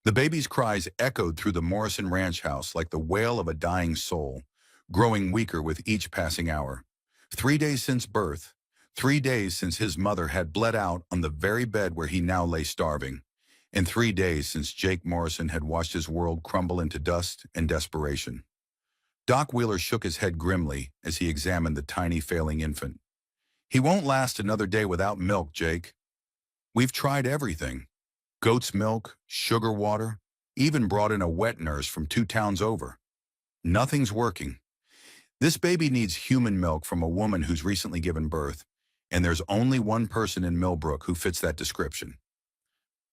The baby's cries echoed through the Morrison ranch house like the wail of a dying soul, growing weaker with each passing hour. 3 days since birth, 3 days since his mother had bled out on the very bed where he now lay starving, and 3 days since Jake Morrison had watched his world crumble into dust and desperation. Doc Wheeler shook his head grimly as he examined the tiny failing infant. "He won't last another day without milk, Jake. We've tried everything. Goat's milk, sugar water, even brought in a wet nurse from 2 towns over. Nothing's working. This baby needs human milk from a woman who's recently given birth, and there's only one person in Millbrook who fits that description."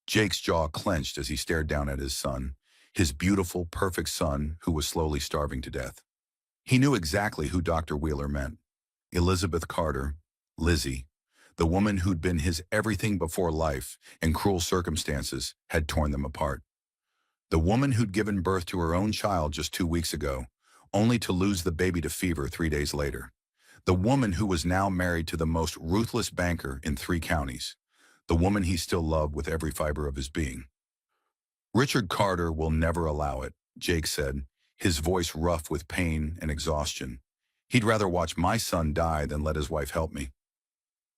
Jake's jaw clenched as he stared down at his son, his beautiful, perfect son who was slowly starving to death. He knew exactly who Dr. Wheeler meant. Elizabeth Carter, Lizzie, the woman who'd been his everything before life, and cruel circumstances had torn them apart. The woman who'd given birth to her own child just 2 weeks ago, only to lose the baby to fever 3 days later. The woman who was now married to the most ruthless banker in 3 counties. The woman he still loved with every fiber of his being. "Richard Carter will never allow it," Jake said, his voice rough with pain and exhaustion. "He'd rather watch my son die than let his wife help me."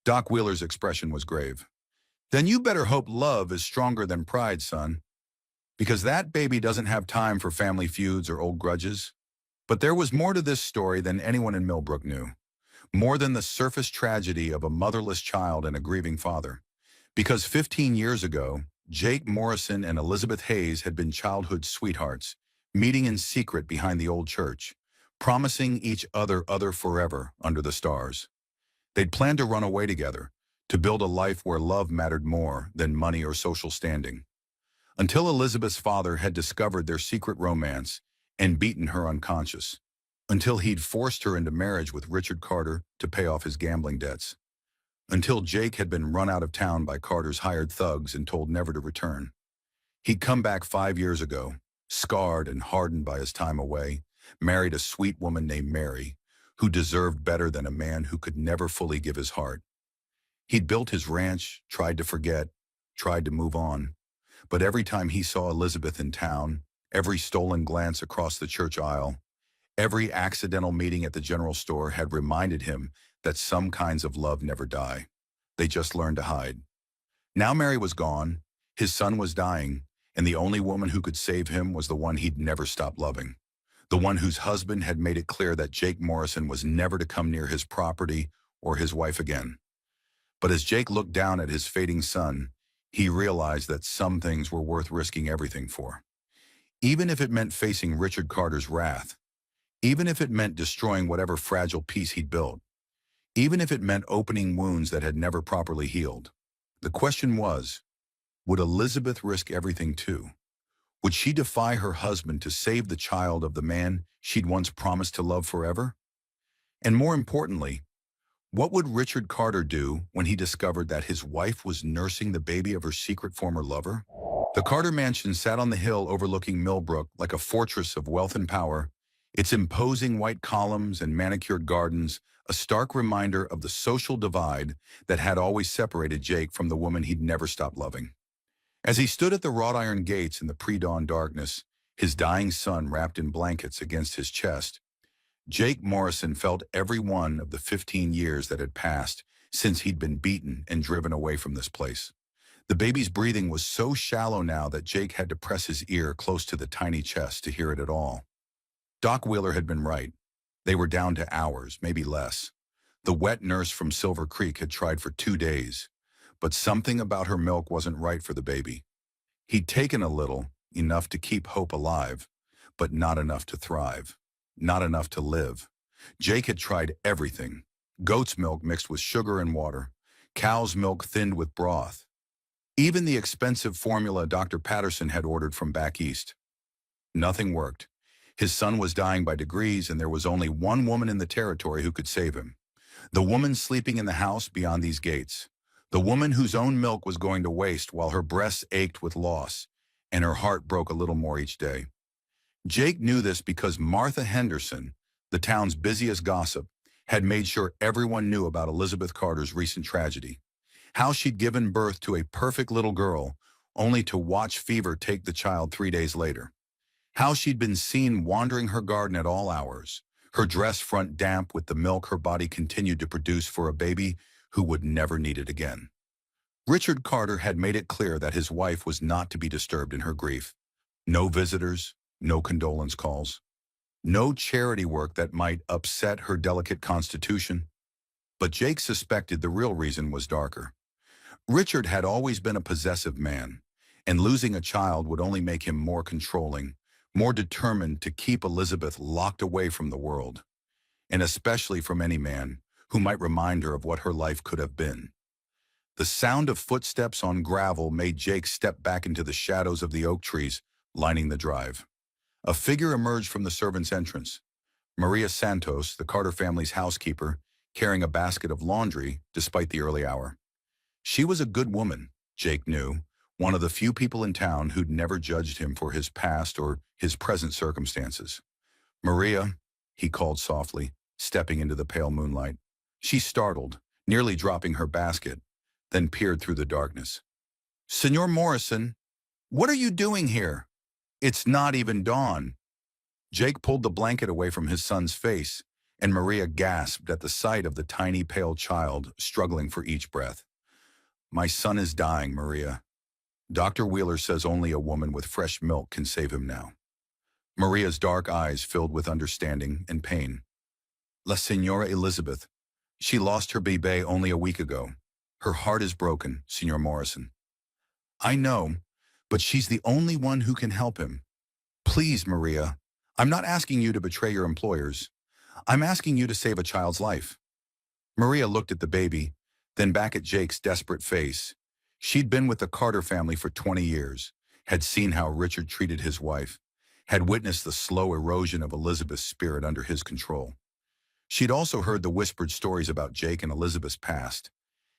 Doc Wheeler's expression was grave. "Then you better hope love is stronger than pride, son. Because that baby doesn't have time for family feuds or old grudges." But there was more to this story than anyone in Millbrook knew. More than the surface tragedy of a motherless child and a grieving father. Because 15 years ago, Jake Morrison and Elizabeth Hayes had been childhood sweethearts, meeting in secret behind the old church, promising each other forever under the stars. They'd planned to run away together, to build a life where love mattered more than money or social standing. Until Elizabeth's father had discovered their secret romance and beaten her unconscious. Until he'd forced her into marriage with Richard Carter to pay off his gambling debts. Until Jake had been run out of town by Carter's hired thugs and told never to return. He'd come back 5 years ago, scarred and hardened by his time away, married a sweet woman named Mary, who deserved better than a man who could never fully give his heart. He'd built his ranch, tried to forget, tried to move on. But every time he saw Elizabeth in town, every stolen glance across the church aisle, every accidental meeting at the general store had reminded him that some kinds of love never die. They just learn to hide. Now Mary was gone, his son was dying, and the only woman who could save him was the one he'd never stopped loving. The one whose husband had made it clear that Jake Morrison was never to come near his property or his wife again. But as Jake looked down at his fading son, he realized that some things were worth risking everything for. Even if it meant facing Richard Carter's wrath, even if it meant destroying whatever fragile peace he'd built, even if it meant opening wounds that had never properly healed. The question was, would Elizabeth risk everything too? Would she defy her husband to save the child of the man she'd once promised to love forever? And more importantly, what would Richard Carter do when he discovered that his wife was nursing the baby of her secret former lover? The Carter mansion sat on the hill overlooking Millbrook like a fortress of wealth and power, its imposing white columns and manicured gardens a stark reminder of the social divide that had always separated Jake from the woman he'd never stopped loving. As he stood at the wrought iron gates in the pre-dawn darkness, his dying son wrapped in blankets against his chest, Jake Morrison felt every one of the 15 years that had passed since he'd been beaten and driven away from this place. The baby's breathing was so shallow now that Jake had to press his ear close to the tiny chest to hear it at all. Doc Wheeler had been right. They were down to hours, maybe less. The wet nurse from Silver Creek had tried for 2 days, but something about her milk wasn't right for the baby. He'd taken a little, enough to keep hope alive, but not enough to thrive, not enough to live. Jake had tried everything. Goat's milk mixed with sugar and water, cow's milk thinned with broth, even the expensive formula Dr. Patterson had ordered from back east. Nothing worked. His son was dying by degrees, and there was only one woman in the territory who could save him. The woman sleeping in the house beyond these gates. The woman whose own milk was going to waste while her breasts ached with loss, and her heart broke a little more each day. Jake knew this because Martha Henderson, the town's busiest gossip, had made sure everyone knew about Elizabeth Carter's recent tragedy. How she'd given birth to a perfect little girl only to watch fever take the child 3 days later. How she'd been seen wandering her garden at all hours, her dress front damp with the milk her body continued to produce for a baby who would never need it again. Richard Carter had made it clear that his wife was not to be disturbed in her grief. No visitors, no condolence calls, no charity work that might upset her delicate constitution. But Jake suspected the real reason was darker. Richard had always been a possessive man, and losing a child would only make him more controlling, more determined to keep Elizabeth locked away from the world, and especially from any man who might remind her of what her life could have been. The sound of footsteps on gravel made Jake step back into the shadows of the oak trees lining the drive. A figure emerged from the servants' entrance. Maria Santos, the Carter family's housekeeper, carrying a basket of laundry despite the early hour. She was a good woman, Jake knew, one of the few people in town who'd never judged him for his past or his present circumstances. "Maria," he called softly, stepping into the pale moonlight. She startled, nearly dropping her basket, then peered through the darkness. "Senor Morrison, what are you doing here? It's not even dawn." Jake pulled the blanket away from his son's face, and Maria gasped at the sight of the tiny pale child struggling for each breath. "My son is dying, Maria. Dr. Wheeler says only a woman with fresh milk can save him now." Maria's dark eyes filled with understanding and pain. "La Señora Elizabeth. She lost her bébé only a week ago. Her heart is broken, Senor Morrison." "I know, but she's the only one who can help him. Please, Maria, I'm not asking you to betray your employers. I'm asking you to save a child's life." Maria looked at the baby, then back at Jake's desperate face. She'd been with the Carter family for 20 years, had seen how Richard treated his wife, had witnessed the slow erosion of Elizabeth's spirit under his control. She'd also heard the whispered stories about Jake and Elizabeth's past,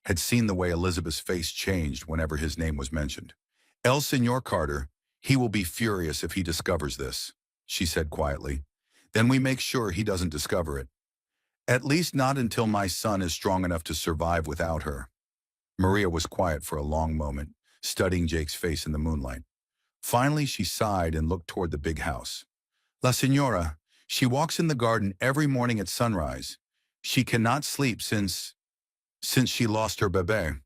had seen the way Elizabeth's face changed whenever his name was mentioned. "El Señor Carter, he will be furious if he discovers this," she said quietly. "Then we make sure he doesn't discover it. At least not until my son is strong enough to survive without her." Maria was quiet for a long moment, studying Jake's face in the moonlight. Finally, she sighed and looked toward the big house. "La Señora, she walks in the garden every morning at sunrise. She cannot sleep since she lost her bébé.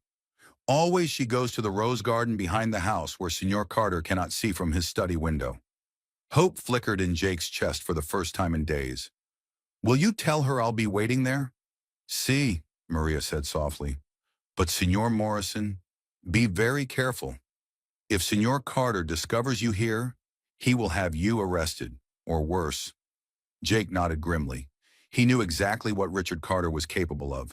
Always she goes to the rose garden behind the house where Senor Carter cannot see from his study window." Hope flickered in Jake's chest for the first time in days. "Will you tell her I'll be waiting there?" "See," Maria said softly. "But Senor Morrison, be very careful. If Senor Carter discovers you here, he will have you arrested, or worse." Jake nodded grimly. He knew exactly what Richard Carter was capable of.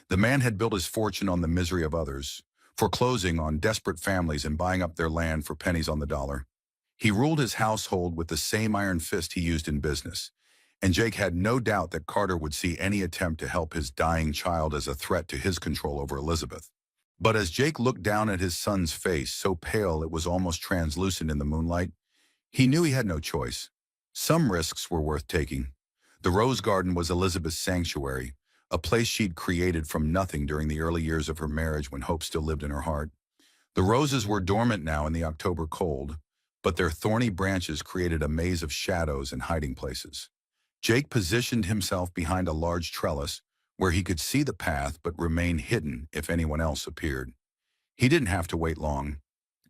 The man had built his fortune on the misery of others, foreclosing on desperate families and buying up their land for pennies on the dollar. He ruled his household with the same iron fist he used in business, and Jake had no doubt that Carter would see any attempt to help his dying child as a threat to his control over Elizabeth. But as Jake looked down at his son's face, so pale it was almost translucent in the moonlight, he knew he had no choice. Some risks were worth taking. The Rose Garden was Elizabeth's sanctuary, a place she'd created from nothing during the early years of her marriage when hope still lived in her heart. The roses were dormant now in the October cold, but their thorny branches created a maze of shadows and hiding places. Jake positioned himself behind a large trellis where he could see the path but remain hidden if anyone else appeared. He didn't have to wait long.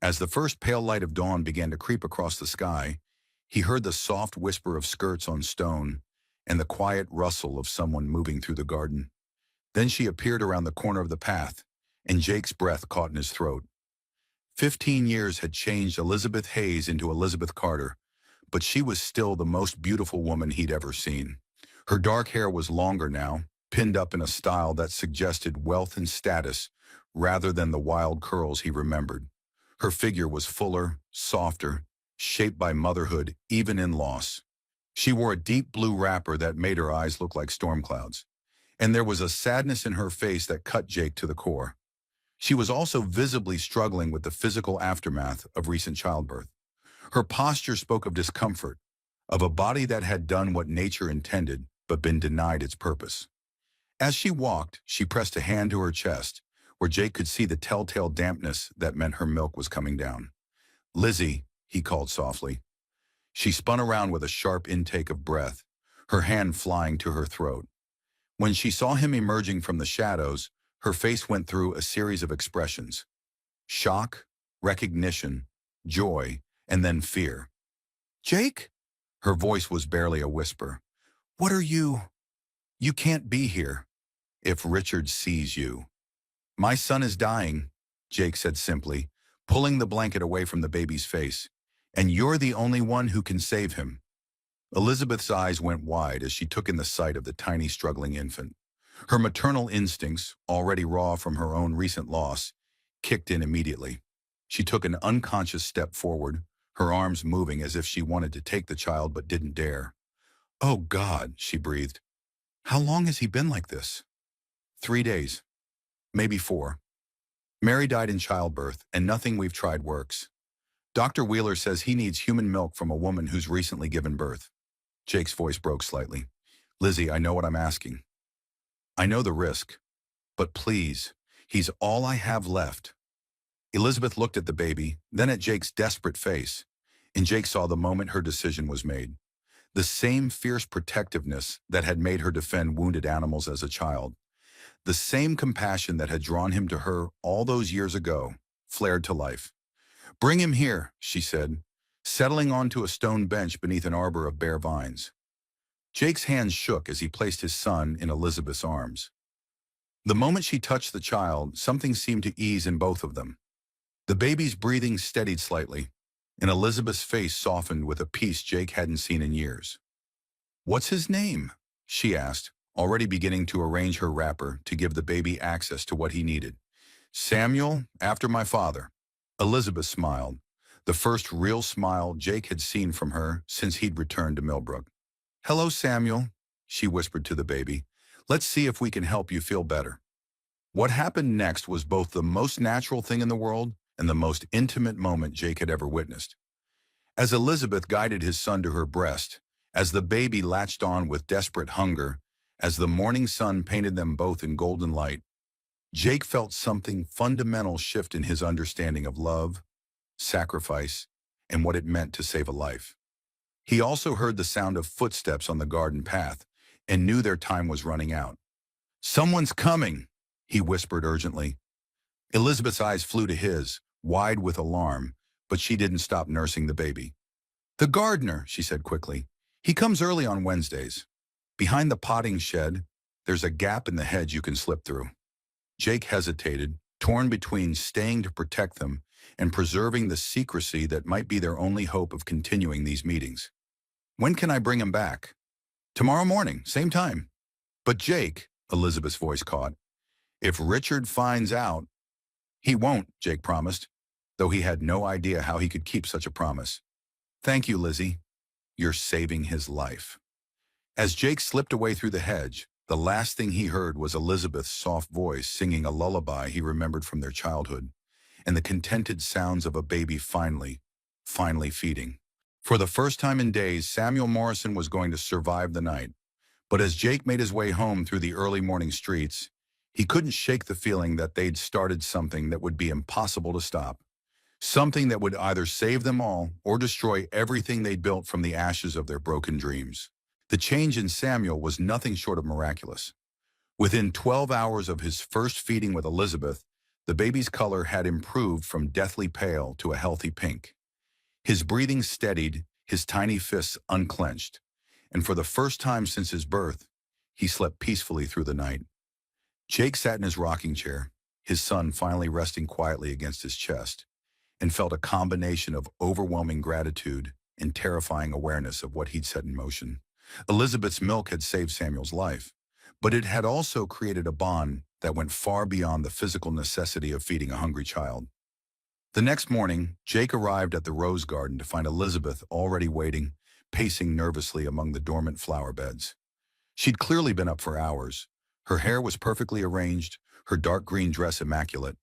As the first pale light of dawn began to creep across the sky, he heard the soft whisper of skirts on stone and the quiet rustle of someone moving through the garden. Then she appeared around the corner of the path, and Jake's breath caught in his throat. 15 years had changed Elizabeth Hayes into Elizabeth Carter, but she was still the most beautiful woman he'd ever seen. Her dark hair was longer now, pinned up in a style that suggested wealth and status rather than the wild curls he remembered. Her figure was fuller, softer, shaped by motherhood even in loss. She wore a deep blue wrapper that made her eyes look like storm clouds, and there was a sadness in her face that cut Jake to the core. She was also visibly struggling with the physical aftermath of recent childbirth. Her posture spoke of discomfort, of a body that had done what nature intended but been denied its purpose. As she walked, she pressed a hand to her chest, where Jake could see the telltale dampness that meant her milk was coming down. "Lizzie," he called softly. She spun around with a sharp intake of breath, her hand flying to her throat. When she saw him emerging from the shadows, her face went through a series of expressions: shock, recognition, joy, and then fear. "Jake?" Her voice was barely a whisper. "What are you? You can't be here. If Richard sees you." "My son is dying," Jake said simply, pulling the blanket away from the baby's face. "And you're the only one who can save him." Elizabeth's eyes went wide as she took in the sight of the tiny, struggling infant. Her maternal instincts, already raw from her own recent loss, kicked in immediately. She took an unconscious step forward, her arms moving as if she wanted to take the child but didn't dare. "Oh God," she breathed. "How long has he been like this?" 3 days. Maybe 4. Mary died in childbirth, and nothing we've tried works. Dr. Wheeler says he needs human milk from a woman who's recently given birth. Jake's voice broke slightly. "Lizzie, I know what I'm asking. I know the risk. But please, he's all I have left." Elizabeth looked at the baby, then at Jake's desperate face, and Jake saw the moment her decision was made. The same fierce protectiveness that had made her defend wounded animals as a child, the same compassion that had drawn him to her all those years ago, flared to life. "Bring him here," she said, settling onto a stone bench beneath an arbor of bare vines. Jake's hands shook as he placed his son in Elizabeth's arms. The moment she touched the child, something seemed to ease in both of them. The baby's breathing steadied slightly, and Elizabeth's face softened with a peace Jake hadn't seen in years. "What's his name?" she asked, already beginning to arrange her wrapper to give the baby access to what he needed. "Samuel, after my father." Elizabeth smiled, the first real smile Jake had seen from her since he'd returned to Millbrook. "Hello, Samuel," she whispered to the baby. "Let's see if we can help you feel better." What happened next was both the most natural thing in the world and the most intimate moment Jake had ever witnessed. As Elizabeth guided his son to her breast, as the baby latched on with desperate hunger, as the morning sun painted them both in golden light, Jake felt something fundamental shift in his understanding of love, sacrifice, and what it meant to save a life. He also heard the sound of footsteps on the garden path and knew their time was running out. "Someone's coming," he whispered urgently. Elizabeth's eyes flew to his, wide with alarm, but she didn't stop nursing the baby. "The gardener," she said quickly. "He comes early on Wednesdays. Behind the potting shed, there's a gap in the hedge you can slip through." Jake hesitated, torn between staying to protect them and preserving the secrecy that might be their only hope of continuing these meetings. "When can I bring him back?" "Tomorrow morning, same time." "But Jake," Elizabeth's voice caught, "if Richard finds out—" "He won't," Jake promised, though he had no idea how he could keep such a promise. "Thank you, Lizzie. You're saving his life." As Jake slipped away through the hedge, the last thing he heard was Elizabeth's soft voice singing a lullaby he remembered from their childhood, and the contented sounds of a baby finally feeding. For the first time in days, Samuel Morrison was going to survive the night. But as Jake made his way home through the early morning streets, he couldn't shake the feeling that they'd started something that would be impossible to stop. Something that would either save them all or destroy everything they'd built from the ashes of their broken dreams. The change in Samuel was nothing short of miraculous. Within 12 hours of his first feeding with Elizabeth, the baby's color had improved from deathly pale to a healthy pink. His breathing steadied, his tiny fists unclenched, and for the first time since his birth, he slept peacefully through the night. Jake sat in his rocking chair, his son finally resting quietly against his chest, and felt a combination of overwhelming gratitude and terrifying awareness of what he'd set in motion. Elizabeth's milk had saved Samuel's life, but it had also created a bond that went far beyond the physical necessity of feeding a hungry child. The next morning, Jake arrived at the rose garden to find Elizabeth already waiting, pacing nervously among the dormant flower beds. She'd clearly been up for hours. Her hair was perfectly arranged, her dark green dress immaculate,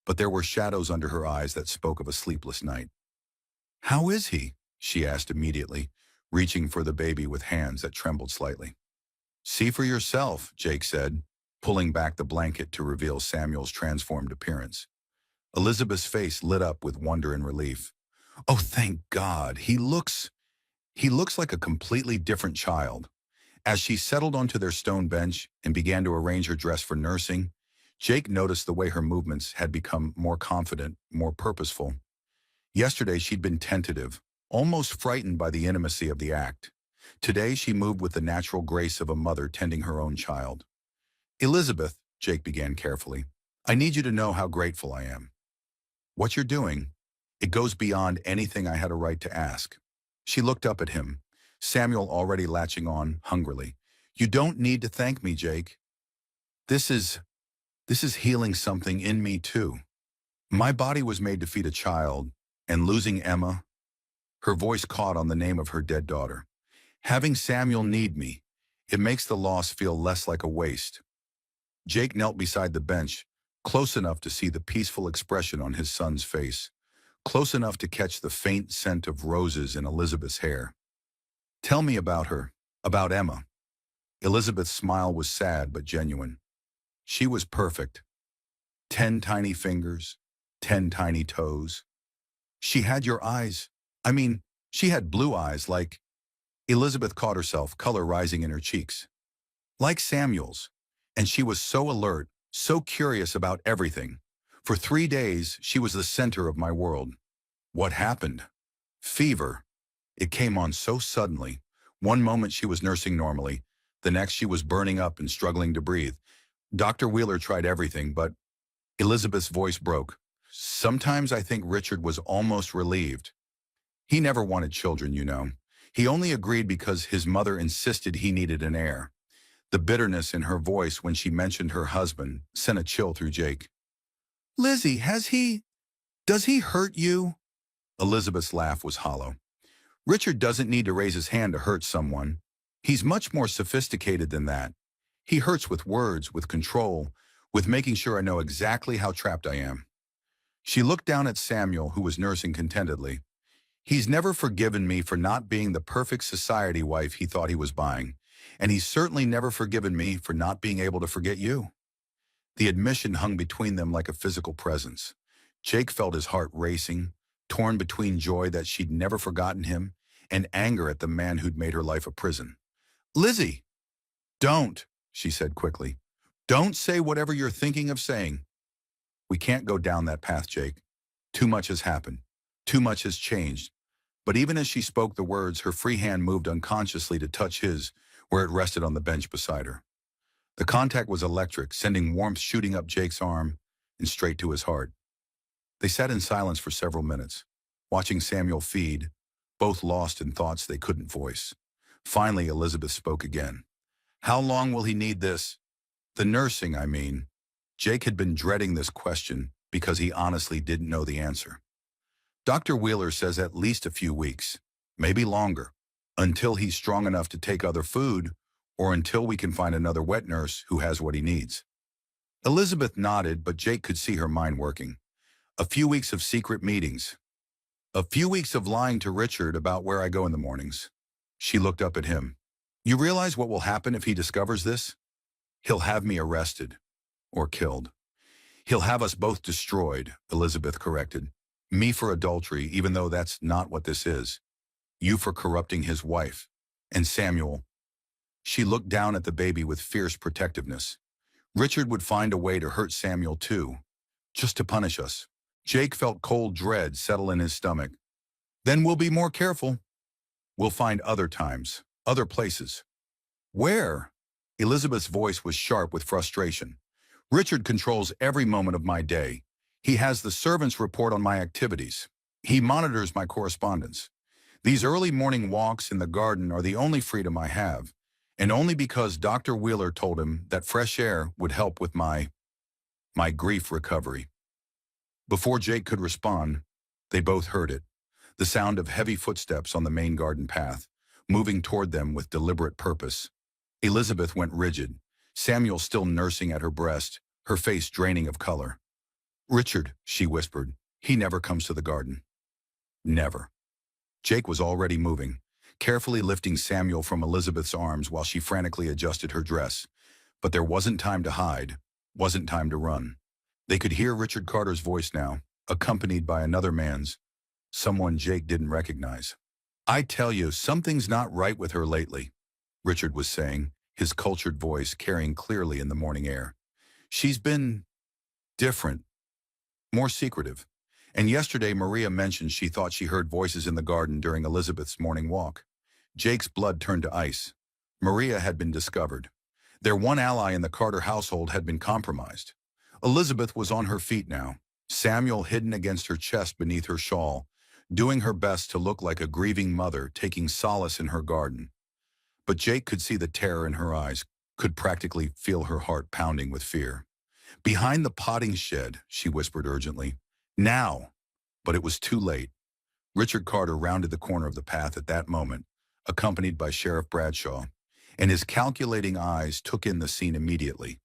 but there were shadows under her eyes that spoke of a sleepless night. "How is he?" she asked immediately, reaching for the baby with hands that trembled slightly. "See for yourself," Jake said, pulling back the blanket to reveal Samuel's transformed appearance. Elizabeth's face lit up with wonder and relief. Oh, thank God. He looks like a completely different child. As she settled onto their stone bench and began to arrange her dress for nursing, Jake noticed the way her movements had become more confident, more purposeful. Yesterday she'd been tentative, almost frightened by the intimacy of the act. Today she moved with the natural grace of a mother tending her own child. Elizabeth, Jake began carefully, I need you to know how grateful I am. What you're doing, it goes beyond anything I had a right to ask. She looked up at him, Samuel already latching on hungrily. You don't need to thank me, Jake. This is, this is healing something in me too. My body was made to feed a child, and losing Emma, her voice caught on the name of her dead daughter. Having Samuel need me, it makes the loss feel less like a waste. Jake knelt beside the bench, close enough to see the peaceful expression on his son's face, close enough to catch the faint scent of roses in Elizabeth's hair. Tell me about her, about Emma. Elizabeth's smile was sad but genuine. She was perfect. 10 tiny fingers, 10 tiny toes. She had your eyes. She had blue eyes like... Elizabeth caught herself, color rising in her cheeks. Like Samuel's. And she was so alert, so curious about everything. For 3 days, she was the center of my world. What happened? Fever. It came on so suddenly. One moment she was nursing normally. The next she was burning up and struggling to breathe. Dr. Wheeler tried everything, but Elizabeth's voice broke. Sometimes I think Richard was almost relieved. He never wanted children, you know. He only agreed because his mother insisted he needed an heir. The bitterness in her voice when she mentioned her husband sent a chill through Jake. Lizzie, does he hurt you? Elizabeth's laugh was hollow. Richard doesn't need to raise his hand to hurt someone. He's much more sophisticated than that. He hurts with words, with control, with making sure I know exactly how trapped I am. She looked down at Samuel, who was nursing contentedly. He's never forgiven me for not being the perfect society wife he thought he was buying, and he's certainly never forgiven me for not being able to forget you. The admission hung between them like a physical presence. Jake felt his heart racing, torn between joy that she'd never forgotten him and anger at the man who'd made her life a prison. Lizzie! Don't, she said quickly. Don't say whatever you're thinking of saying. We can't go down that path, Jake. Too much has happened. Too much has changed. But even as she spoke the words, her free hand moved unconsciously to touch his, where it rested on the bench beside her. The contact was electric, sending warmth shooting up Jake's arm and straight to his heart. They sat in silence for several minutes, watching Samuel feed, both lost in thoughts they couldn't voice. Finally, Elizabeth spoke again. How long will he need this? The nursing, I mean. Jake had been dreading this question because he honestly didn't know the answer. Dr. Wheeler says at least a few weeks, maybe longer, until he's strong enough to take other food or until we can find another wet nurse who has what he needs. Elizabeth nodded, but Jake could see her mind working. A few weeks of secret meetings. A few weeks of lying to Richard about where I go in the mornings. She looked up at him. You realize what will happen if he discovers this? He'll have me arrested. Or killed. He'll have us both destroyed, Elizabeth corrected. Me for adultery, even though that's not what this is. You for corrupting his wife. And Samuel. She looked down at the baby with fierce protectiveness. Richard would find a way to hurt Samuel too, just to punish us. Jake felt cold dread settle in his stomach. Then we'll be more careful. We'll find other times, other places. Where? Elizabeth's voice was sharp with frustration. Richard controls every moment of my day. He has the servants report on my activities. He monitors my correspondence. These early morning walks in the garden are the only freedom I have, and only because Dr. Wheeler told him that fresh air would help with my grief recovery. Before Jake could respond, they both heard it, the sound of heavy footsteps on the main garden path, moving toward them with deliberate purpose. Elizabeth went rigid, Samuel still nursing at her breast, her face draining of color. Richard, she whispered, he never comes to the garden. Never. Jake was already moving, carefully lifting Samuel from Elizabeth's arms while she frantically adjusted her dress. But there wasn't time to hide, wasn't time to run. They could hear Richard Carter's voice now, accompanied by another man's, someone Jake didn't recognize. "I tell you, something's not right with her lately," Richard was saying, his cultured voice carrying clearly in the morning air. "She's been different, more secretive. And yesterday Maria mentioned she thought she heard voices in the garden during Elizabeth's morning walk." Jake's blood turned to ice. Maria had been discovered. Their one ally in the Carter household had been compromised. Elizabeth was on her feet now, Samuel hidden against her chest beneath her shawl, doing her best to look like a grieving mother taking solace in her garden. But Jake could see the terror in her eyes, could practically feel her heart pounding with fear. "Behind the potting shed," she whispered urgently. "Now!" But it was too late. Richard Carter rounded the corner of the path at that moment, accompanied by Sheriff Bradshaw, and his calculating eyes took in the scene immediately.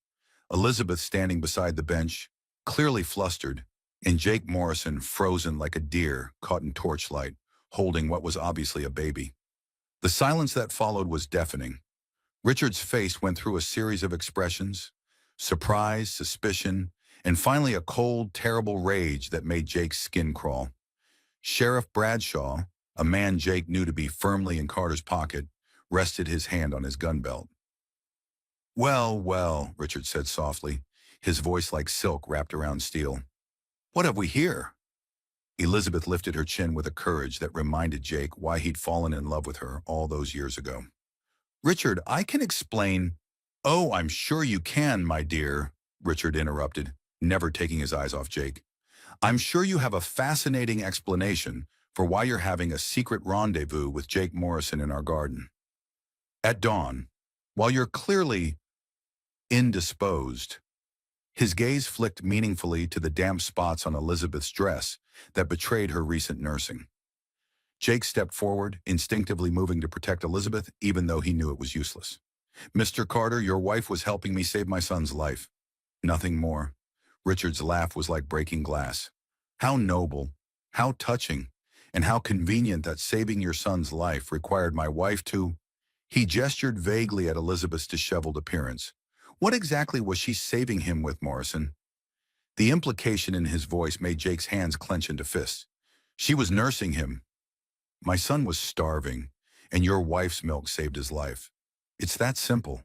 Elizabeth standing beside the bench, clearly flustered, and Jake Morrison frozen like a deer caught in torchlight, holding what was obviously a baby. The silence that followed was deafening. Richard's face went through a series of expressions: surprise, suspicion, and finally a cold, terrible rage that made Jake's skin crawl. Sheriff Bradshaw, a man Jake knew to be firmly in Carter's pocket, rested his hand on his gun belt. "Well, well," Richard said softly, his voice like silk wrapped around steel. "What have we here?" Elizabeth lifted her chin with a courage that reminded Jake why he'd fallen in love with her all those years ago. "Richard, I can explain—" "Oh, I'm sure you can, my dear," Richard interrupted, never taking his eyes off Jake. "I'm sure you have a fascinating explanation for why you're having a secret rendezvous with Jake Morrison in our garden. At dawn, while you're clearly indisposed." His gaze flicked meaningfully to the damp spots on Elizabeth's dress that betrayed her recent nursing. Jake stepped forward, instinctively moving to protect Elizabeth, even though he knew it was useless. "Mr. Carter, your wife was helping me save my son's life. Nothing more." Richard's laugh was like breaking glass. "How noble, how touching, and how convenient that saving your son's life required my wife to—" He gestured vaguely at Elizabeth's disheveled appearance. What exactly was she saving him with, Morrison? The implication in his voice made Jake's hands clench into fists. "She was nursing him. My son was starving, and your wife's milk saved his life. It's that simple."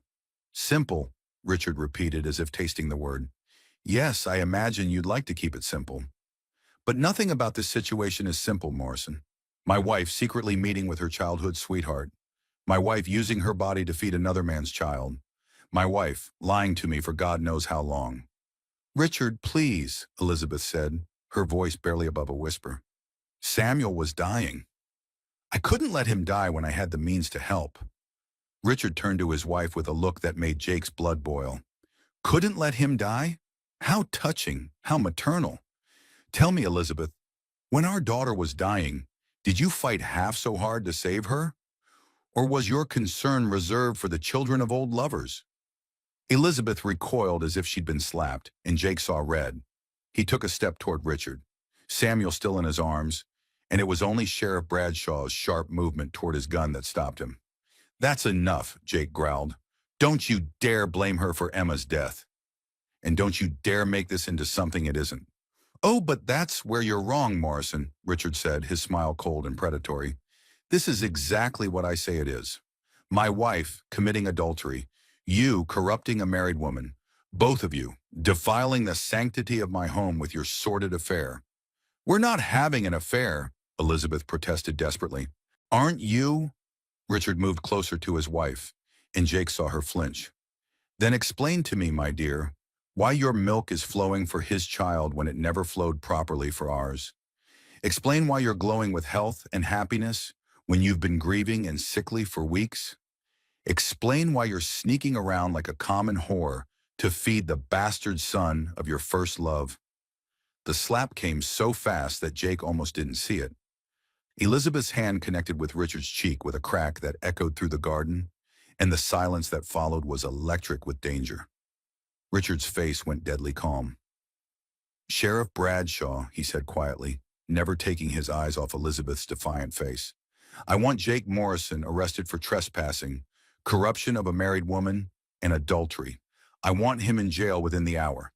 "Simple," Richard repeated as if tasting the word. "Yes, I imagine you'd like to keep it simple. But nothing about this situation is simple, Morrison. My wife secretly meeting with her childhood sweetheart. My wife using her body to feed another man's child. My wife lying to me for God knows how long." "Richard, please," Elizabeth said, her voice barely above a whisper. "Samuel was dying. I couldn't let him die when I had the means to help." Richard turned to his wife with a look that made Jake's blood boil. "Couldn't let him die? How touching, how maternal. Tell me, Elizabeth, when our daughter was dying, did you fight half so hard to save her? Or was your concern reserved for the children of old lovers?" Elizabeth recoiled as if she'd been slapped, and Jake saw red. He took a step toward Richard, Samuel still in his arms, and it was only Sheriff Bradshaw's sharp movement toward his gun that stopped him. "That's enough," Jake growled. "Don't you dare blame her for Emma's death. And don't you dare make this into something it isn't." "Oh, but that's where you're wrong, Morrison," Richard said, his smile cold and predatory. "This is exactly what I say it is. My wife committing adultery, you corrupting a married woman, both of you defiling the sanctity of my home with your sordid affair." "We're not having an affair," Elizabeth protested desperately. "Aren't you?" Richard moved closer to his wife, and Jake saw her flinch. "Then explain to me, my dear, why your milk is flowing for his child when it never flowed properly for ours. Explain why you're glowing with health and happiness when you've been grieving and sickly for weeks. Explain why you're sneaking around like a common whore to feed the bastard son of your first love." The slap came so fast that Jake almost didn't see it. Elizabeth's hand connected with Richard's cheek with a crack that echoed through the garden, and the silence that followed was electric with danger. Richard's face went deadly calm. "Sheriff Bradshaw," he said quietly, never taking his eyes off Elizabeth's defiant face, "I want Jake Morrison arrested for trespassing, corruption of a married woman, and adultery. I want him in jail within the hour."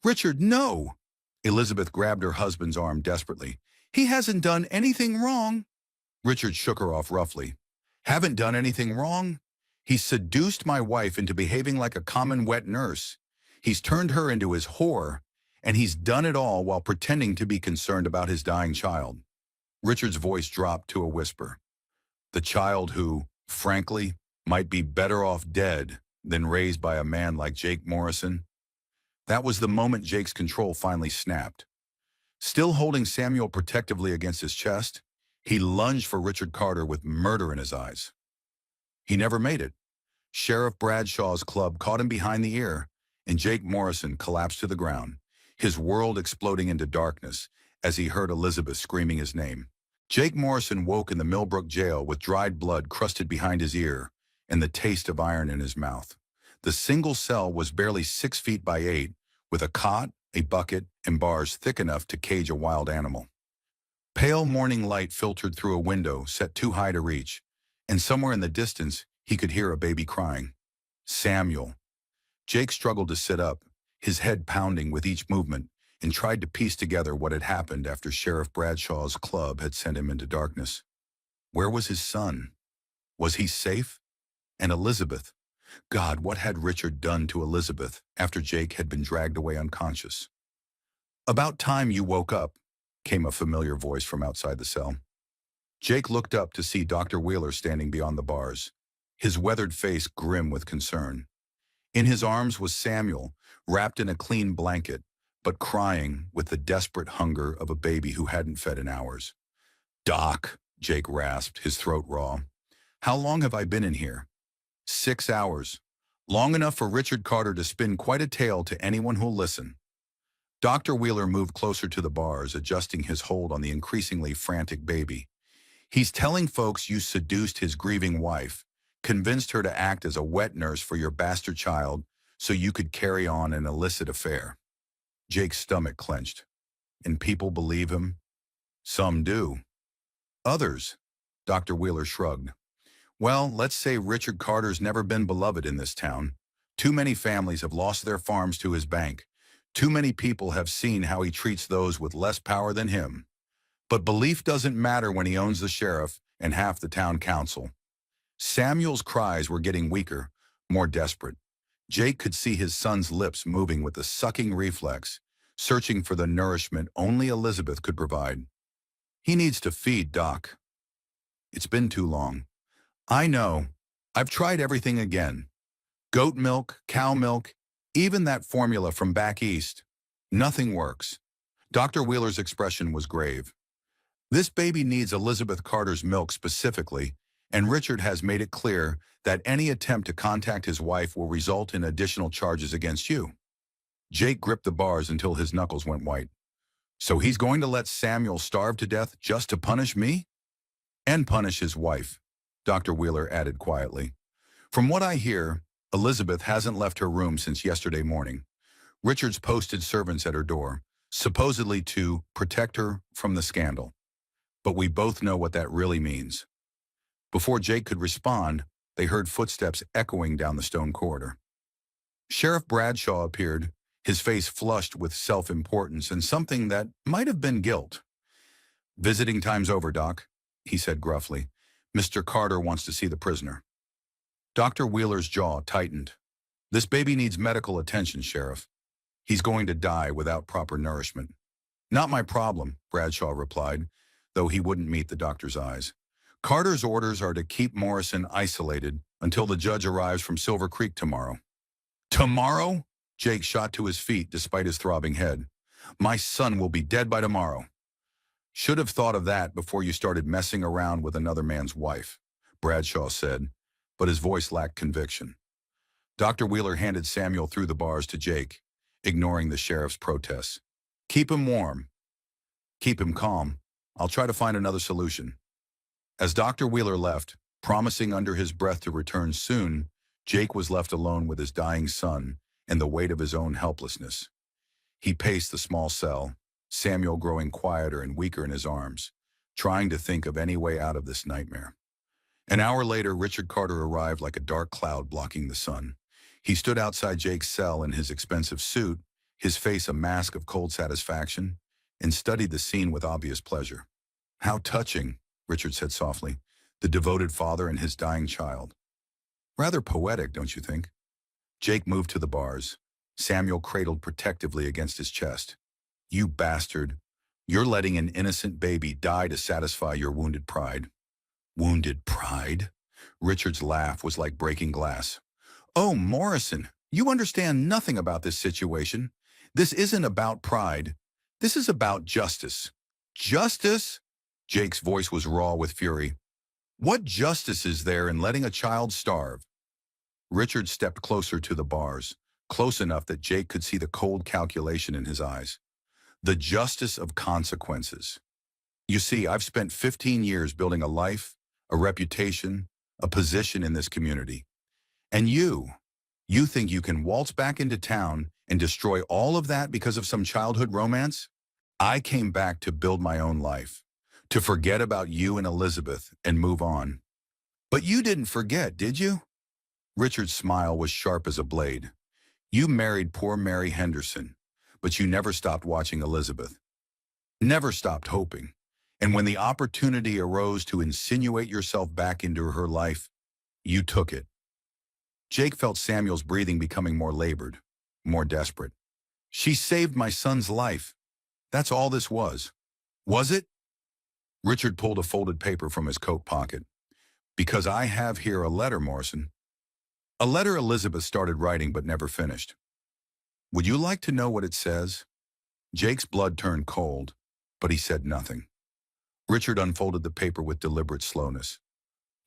"Richard, no!" Elizabeth grabbed her husband's arm desperately. "He hasn't done anything wrong." Richard shook her off roughly. "Haven't done anything wrong? He's seduced my wife into behaving like a common wet nurse. He's turned her into his whore, and he's done it all while pretending to be concerned about his dying child." Richard's voice dropped to a whisper. "The child who, frankly, might be better off dead than raised by a man like Jake Morrison." That was the moment Jake's control finally snapped. Still holding Samuel protectively against his chest, he lunged for Richard Carter with murder in his eyes. He never made it. Sheriff Bradshaw's club caught him behind the ear, and Jake Morrison collapsed to the ground, his world exploding into darkness as he heard Elizabeth screaming his name. Jake Morrison woke in the Millbrook jail with dried blood crusted behind his ear and the taste of iron in his mouth. The single cell was barely 6 feet by 8, with a cot, a bucket, and bars thick enough to cage a wild animal. Pale morning light filtered through a window set too high to reach, and somewhere in the distance he could hear a baby crying. Samuel. Jake struggled to sit up, his head pounding with each movement, and tried to piece together what had happened after Sheriff Bradshaw's club had sent him into darkness. Where was his son? Was he safe? And Elizabeth? God, what had Richard done to Elizabeth after Jake had been dragged away unconscious? "About time you woke up," came a familiar voice from outside the cell. Jake looked up to see Dr. Wheeler standing beyond the bars, his weathered face grim with concern. In his arms was Samuel, wrapped in a clean blanket, but crying with the desperate hunger of a baby who hadn't fed in hours. "Doc," Jake rasped, his throat raw. "How long have I been in here?" 6 hours. Long enough for Richard Carter to spin quite a tale to anyone who'll listen. Dr. Wheeler moved closer to the bars, adjusting his hold on the increasingly frantic baby. "He's telling folks you seduced his grieving wife, convinced her to act as a wet nurse for your bastard child so you could carry on an illicit affair." Jake's stomach clenched. "And people believe him?" "Some do. Others," Dr. Wheeler shrugged. "Well, let's say Richard Carter's never been beloved in this town. Too many families have lost their farms to his bank. Too many people have seen how he treats those with less power than him. But belief doesn't matter when he owns the sheriff and half the town council." Samuel's cries were getting weaker, more desperate. Jake could see his son's lips moving with the sucking reflex, searching for the nourishment only Elizabeth could provide. "He needs to feed, Doc." "It's been too long." "I know. I've tried everything again. Goat milk, cow milk, even that formula from back east. Nothing works." Dr. Wheeler's expression was grave. "This baby needs Elizabeth Carter's milk specifically, and Richard has made it clear that any attempt to contact his wife will result in additional charges against you." Jake gripped the bars until his knuckles went white. "So he's going to let Samuel starve to death just to punish me?" "And punish his wife," Dr. Wheeler added quietly. "From what I hear, Elizabeth hasn't left her room since yesterday morning. Richard's posted servants at her door, supposedly to protect her from the scandal. But we both know what that really means." Before Jake could respond, they heard footsteps echoing down the stone corridor. Sheriff Bradshaw appeared, his face flushed with self-importance and something that might have been guilt. "Visiting time's over, Doc," he said gruffly. "Mr. Carter wants to see the prisoner." Dr. Wheeler's jaw tightened. "This baby needs medical attention, Sheriff. He's going to die without proper nourishment." "Not my problem," Bradshaw replied, though he wouldn't meet the doctor's eyes. "Carter's orders are to keep Morrison isolated until the judge arrives from Silver Creek tomorrow." "Tomorrow?" Jake shot to his feet despite his throbbing head. "My son will be dead by tomorrow." "Should have thought of that before you started messing around with another man's wife," Bradshaw said, but his voice lacked conviction. Dr. Wheeler handed Samuel through the bars to Jake, ignoring the sheriff's protests. "Keep him warm. Keep him calm. I'll try to find another solution." As Dr. Wheeler left, promising under his breath to return soon, Jake was left alone with his dying son and the weight of his own helplessness. He paced the small cell, Samuel growing quieter and weaker in his arms, trying to think of any way out of this nightmare. An hour later, Richard Carter arrived like a dark cloud blocking the sun. He stood outside Jake's cell in his expensive suit, his face a mask of cold satisfaction, and studied the scene with obvious pleasure. "How touching," Richard said softly, "the devoted father and his dying child. Rather poetic, don't you think?" Jake moved to the bars. Samuel cradled protectively against his chest. "You bastard. You're letting an innocent baby die to satisfy your wounded pride." "Wounded pride?" Richard's laugh was like breaking glass. "Oh, Morrison, you understand nothing about this situation. This isn't about pride. This is about justice." "Justice?" Jake's voice was raw with fury. "What justice is there in letting a child starve?" Richard stepped closer to the bars, close enough that Jake could see the cold calculation in his eyes. "The justice of consequences. You see, I've spent 15 years building a life, a reputation, a position in this community. And you think you can waltz back into town and destroy all of that because of some childhood romance? I came back to build my own life, to forget about you and Elizabeth and move on." "But you didn't forget, did you?" Richard's smile was sharp as a blade. "You married poor Mary Henderson, but you never stopped watching Elizabeth. Never stopped hoping. And when the opportunity arose to insinuate yourself back into her life, you took it." Jake felt Samuel's breathing becoming more labored, more desperate. "She saved my son's life. That's all this was. Was it?" Richard pulled a folded paper from his coat pocket. "Because I have here a letter, Morrison. A letter Elizabeth started writing but never finished. Would you like to know what it says?" Jake's blood turned cold, but he said nothing. Richard unfolded the paper with deliberate slowness.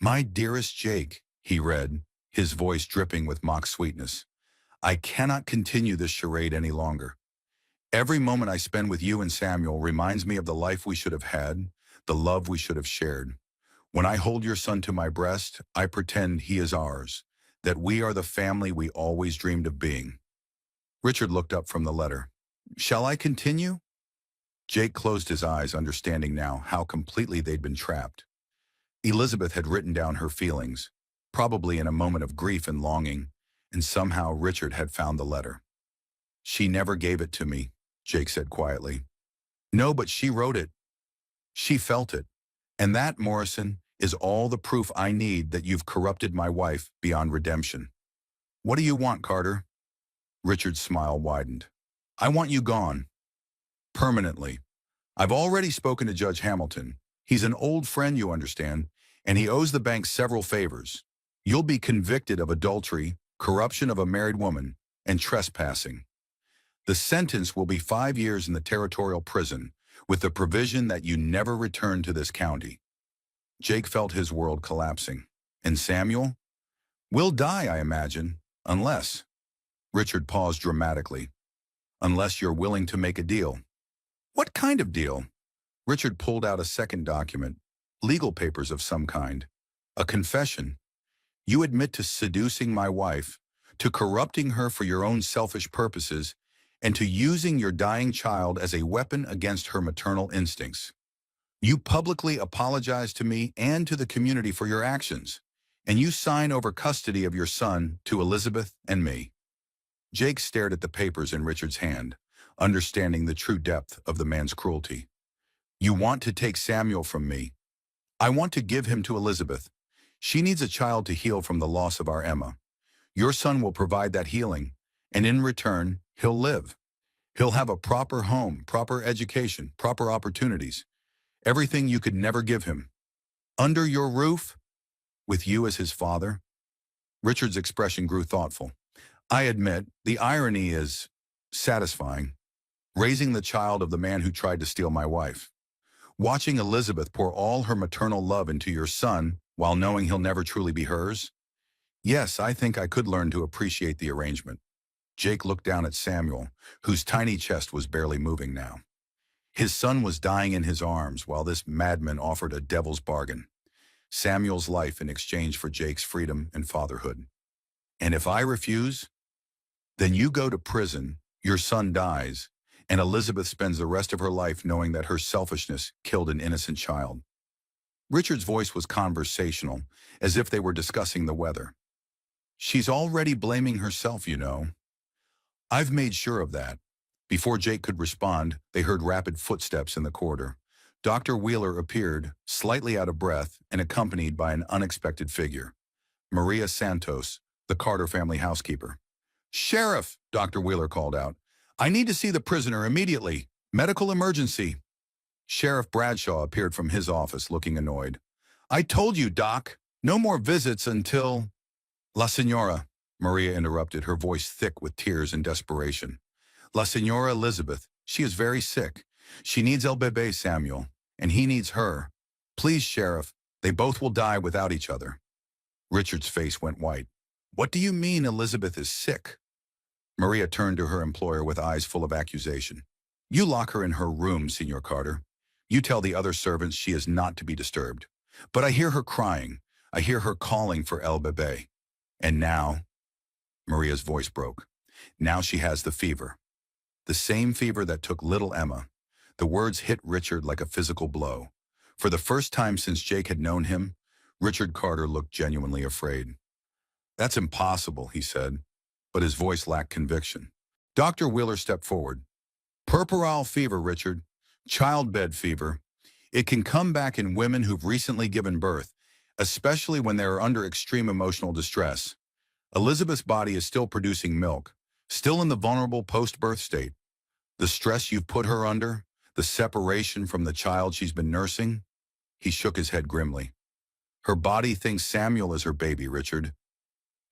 "My dearest Jake," he read, his voice dripping with mock sweetness, "I cannot continue this charade any longer. Every moment I spend with you and Samuel reminds me of the life we should have had, the love we should have shared. When I hold your son to my breast, I pretend he is ours, that we are the family we always dreamed of being." Richard looked up from the letter. "Shall I continue?" Jake closed his eyes, understanding now how completely they'd been trapped. Elizabeth had written down her feelings, probably in a moment of grief and longing, and somehow Richard had found the letter. "She never gave it to me," Jake said quietly. "No, but she wrote it. She felt it. And that, Morrison, is all the proof I need that you've corrupted my wife beyond redemption. What do you want, Carter?" Richard's smile widened. "I want you gone. Permanently. I've already spoken to Judge Hamilton. He's an old friend, you understand, and he owes the bank several favors. You'll be convicted of adultery, corruption of a married woman, and trespassing. The sentence will be 5 years in the territorial prison, with the provision that you never return to this county." Jake felt his world collapsing. "And Samuel?" "Will die, I imagine, unless—" Richard paused dramatically. "Unless you're willing to make a deal." "What kind of deal?" Richard pulled out a second document, legal papers of some kind. "A confession. You admit to seducing my wife, to corrupting her for your own selfish purposes, and to using your dying child as a weapon against her maternal instincts. You publicly apologize to me and to the community for your actions, and you sign over custody of your son to Elizabeth and me." Jake stared at the papers in Richard's hand, understanding the true depth of the man's cruelty. "You want to take Samuel from me. I want to give him to Elizabeth. She needs a child to heal from the loss of our Emma. Your son will provide that healing, and in return, he'll live. He'll have a proper home, proper education, proper opportunities. Everything you could never give him. Under your roof, with you as his father." Richard's expression grew thoughtful. "I admit, the irony is satisfying. Raising the child of the man who tried to steal my wife. Watching Elizabeth pour all her maternal love into your son while knowing he'll never truly be hers. Yes, I think I could learn to appreciate the arrangement." Jake looked down at Samuel, whose tiny chest was barely moving now. His son was dying in his arms while this madman offered a devil's bargain. Samuel's life in exchange for Jake's freedom and fatherhood. "And if I refuse? Then you go to prison, your son dies, and Elizabeth spends the rest of her life knowing that her selfishness killed an innocent child." Richard's voice was conversational, as if they were discussing the weather. She's already blaming herself, you know. I've made sure of that. Before Jake could respond, they heard rapid footsteps in the corridor. Dr. Wheeler appeared, slightly out of breath and accompanied by an unexpected figure. Maria Santos, the Carter family housekeeper. "Sheriff," Dr. Wheeler called out. "I need to see the prisoner immediately. Medical emergency." Sheriff Bradshaw appeared from his office looking annoyed. "I told you, Doc, no more visits until—" "La Senora," Maria interrupted, her voice thick with tears and desperation. "La Senora Elizabeth, she is very sick. She needs El Bebe Samuel, and he needs her. Please, Sheriff, they both will die without each other." Richard's face went white. "What do you mean Elizabeth is sick?" Maria turned to her employer with eyes full of accusation. "You lock her in her room, Senor Carter. You tell the other servants she is not to be disturbed. But I hear her crying. I hear her calling for El Bebe. And now," Maria's voice broke, "now she has the fever. The same fever that took little Emma." The words hit Richard like a physical blow. For the first time since Jake had known him, Richard Carter looked genuinely afraid. "That's impossible," he said, but his voice lacked conviction. Dr. Wheeler stepped forward. "Puerperal fever, Richard. Childbed fever. It can come back in women who've recently given birth, especially when they are under extreme emotional distress. Elizabeth's body is still producing milk, still in the vulnerable post-birth state. The stress you've put her under, the separation from the child she's been nursing." He shook his head grimly. "Her body thinks Samuel is her baby, Richard.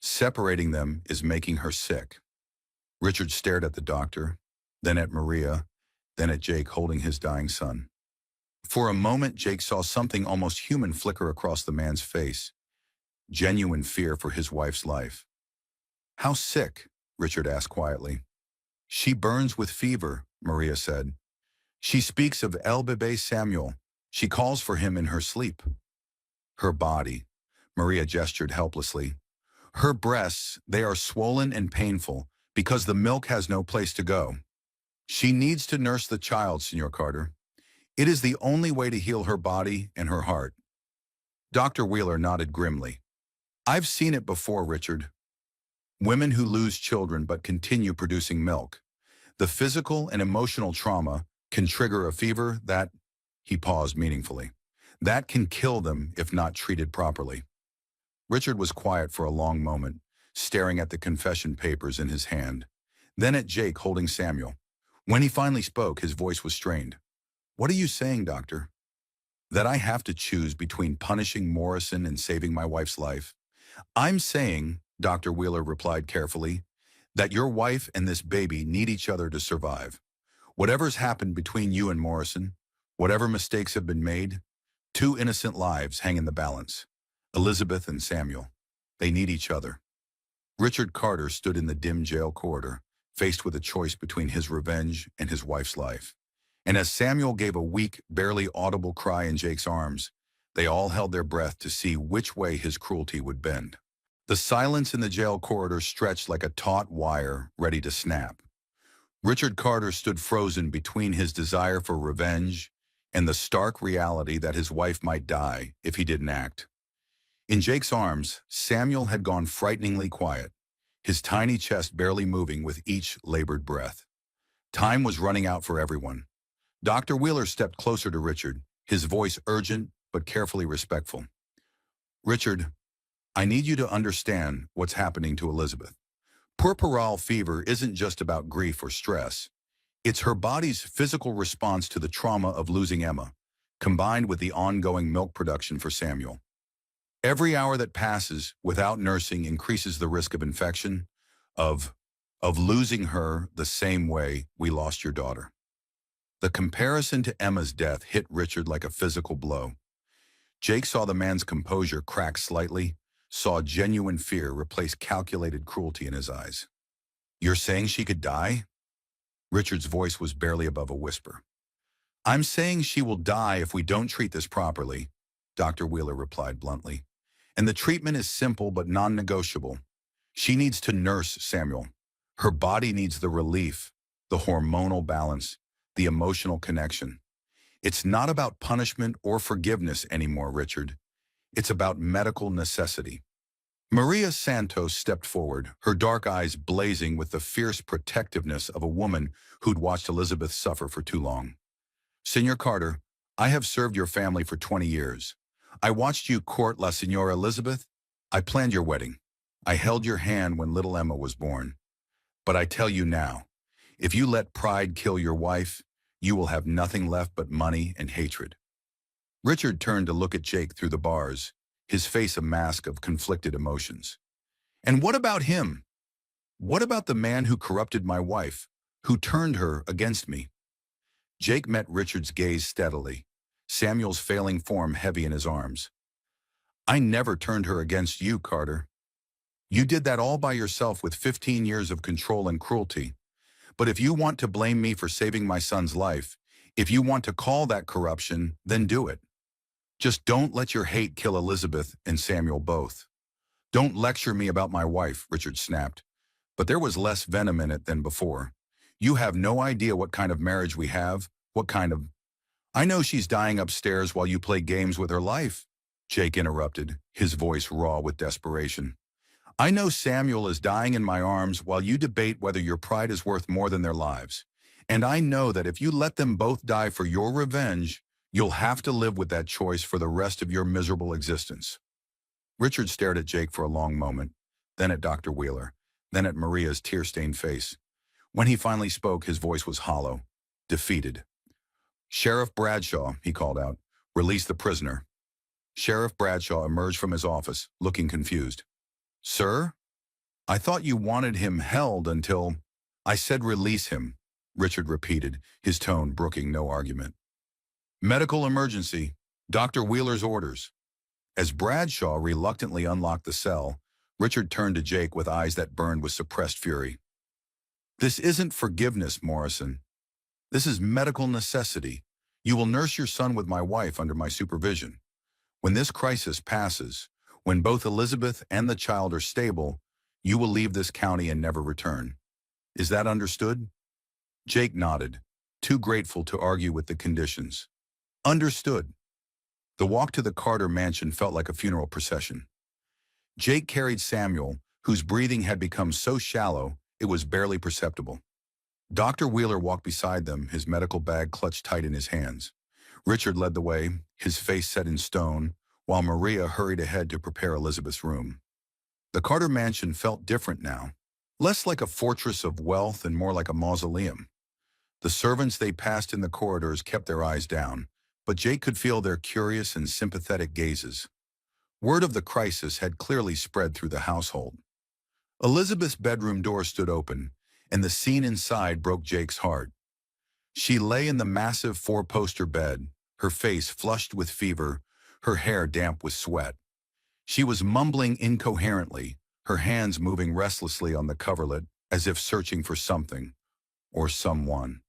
Separating them is making her sick." Richard stared at the doctor, then at Maria, then at Jake holding his dying son. For a moment, Jake saw something almost human flicker across the man's face. Genuine fear for his wife's life. "How sick?" Richard asked quietly. "She burns with fever," Maria said. "She speaks of El Bebe Samuel. She calls for him in her sleep." "Her body," Maria gestured helplessly. "Her breasts, they are swollen and painful because the milk has no place to go. She needs to nurse the child, Senor Carter. It is the only way to heal her body and her heart." Dr. Wheeler nodded grimly. "I've seen it before, Richard. Women who lose children but continue producing milk. The physical and emotional trauma can trigger a fever that—" he paused meaningfully, "that can kill them if not treated properly." Richard was quiet for a long moment, staring at the confession papers in his hand, then at Jake holding Samuel. When he finally spoke, his voice was strained. "What are you saying, Doctor? That I have to choose between punishing Morrison and saving my wife's life?" "I'm saying," Dr. Wheeler replied carefully, "that your wife and this baby need each other to survive. Whatever's happened between you and Morrison, whatever mistakes have been made, 2 innocent lives hang in the balance. Elizabeth and Samuel. They need each other." Richard Carter stood in the dim jail corridor, faced with a choice between his revenge and his wife's life. And as Samuel gave a weak, barely audible cry in Jake's arms, they all held their breath to see which way his cruelty would bend. The silence in the jail corridor stretched like a taut wire ready to snap. Richard Carter stood frozen between his desire for revenge and the stark reality that his wife might die if he didn't act. In Jake's arms, Samuel had gone frighteningly quiet, his tiny chest barely moving with each labored breath. Time was running out for everyone. Dr. Wheeler stepped closer to Richard, his voice urgent but carefully respectful. "Richard, I need you to understand what's happening to Elizabeth. Puerperal fever isn't just about grief or stress. It's her body's physical response to the trauma of losing Emma, combined with the ongoing milk production for Samuel. Every hour that passes without nursing increases the risk of infection, of losing her the same way we lost your daughter." The comparison to Emma's death hit Richard like a physical blow. Jake saw the man's composure crack slightly, saw genuine fear replace calculated cruelty in his eyes. "You're saying she could die?" Richard's voice was barely above a whisper. "I'm saying she will die if we don't treat this properly," Dr. Wheeler replied bluntly. "And the treatment is simple but non-negotiable. She needs to nurse Samuel. Her body needs the relief, the hormonal balance, the emotional connection. It's not about punishment or forgiveness anymore, Richard. It's about medical necessity." Maria Santos stepped forward, her dark eyes blazing with the fierce protectiveness of a woman who'd watched Elizabeth suffer for too long. Senor Carter, I have served your family for 20 years. I watched you court La Senora Elizabeth. I planned your wedding. I held your hand when little Emma was born. But I tell you now, if you let pride kill your wife, you will have nothing left but money and hatred. Richard turned to look at Jake through the bars, his face a mask of conflicted emotions. And what about him? What about the man who corrupted my wife, who turned her against me? Jake met Richard's gaze steadily, Samuel's failing form heavy in his arms. I never turned her against you, Carter. You did that all by yourself with 15 years of control and cruelty. But if you want to blame me for saving my son's life, if you want to call that corruption, then do it. Just don't let your hate kill Elizabeth and Samuel both. Don't lecture me about my wife, Richard snapped. But there was less venom in it than before. You have no idea what kind of marriage we have, what kind of... I know she's dying upstairs while you play games with her life, Jake interrupted, his voice raw with desperation. I know Samuel is dying in my arms while you debate whether your pride is worth more than their lives. And I know that if you let them both die for your revenge, you'll have to live with that choice for the rest of your miserable existence. Richard stared at Jake for a long moment, then at Dr. Wheeler, then at Maria's tear-stained face. When he finally spoke, his voice was hollow, defeated. Sheriff Bradshaw, he called out, release the prisoner. Sheriff Bradshaw emerged from his office, looking confused. Sir? I thought you wanted him held until... I said release him, Richard repeated, his tone brooking no argument. Medical emergency. Dr. Wheeler's orders. As Bradshaw reluctantly unlocked the cell, Richard turned to Jake with eyes that burned with suppressed fury. This isn't forgiveness, Morrison. This is medical necessity. You will nurse your son with my wife under my supervision. When this crisis passes, when both Elizabeth and the child are stable, you will leave this county and never return. Is that understood? Jake nodded, too grateful to argue with the conditions. Understood. The walk to the Carter mansion felt like a funeral procession. Jake carried Samuel, whose breathing had become so shallow it was barely perceptible. Dr. Wheeler walked beside them, his medical bag clutched tight in his hands. Richard led the way, his face set in stone, while Maria hurried ahead to prepare Elizabeth's room. The Carter mansion felt different now, less like a fortress of wealth and more like a mausoleum. The servants they passed in the corridors kept their eyes down, but Jake could feel their curious and sympathetic gazes. Word of the crisis had clearly spread through the household. Elizabeth's bedroom door stood open, and the scene inside broke Jake's heart. She lay in the massive four-poster bed, her face flushed with fever, her hair damp with sweat. She was mumbling incoherently, her hands moving restlessly on the coverlet, as if searching for something, or someone.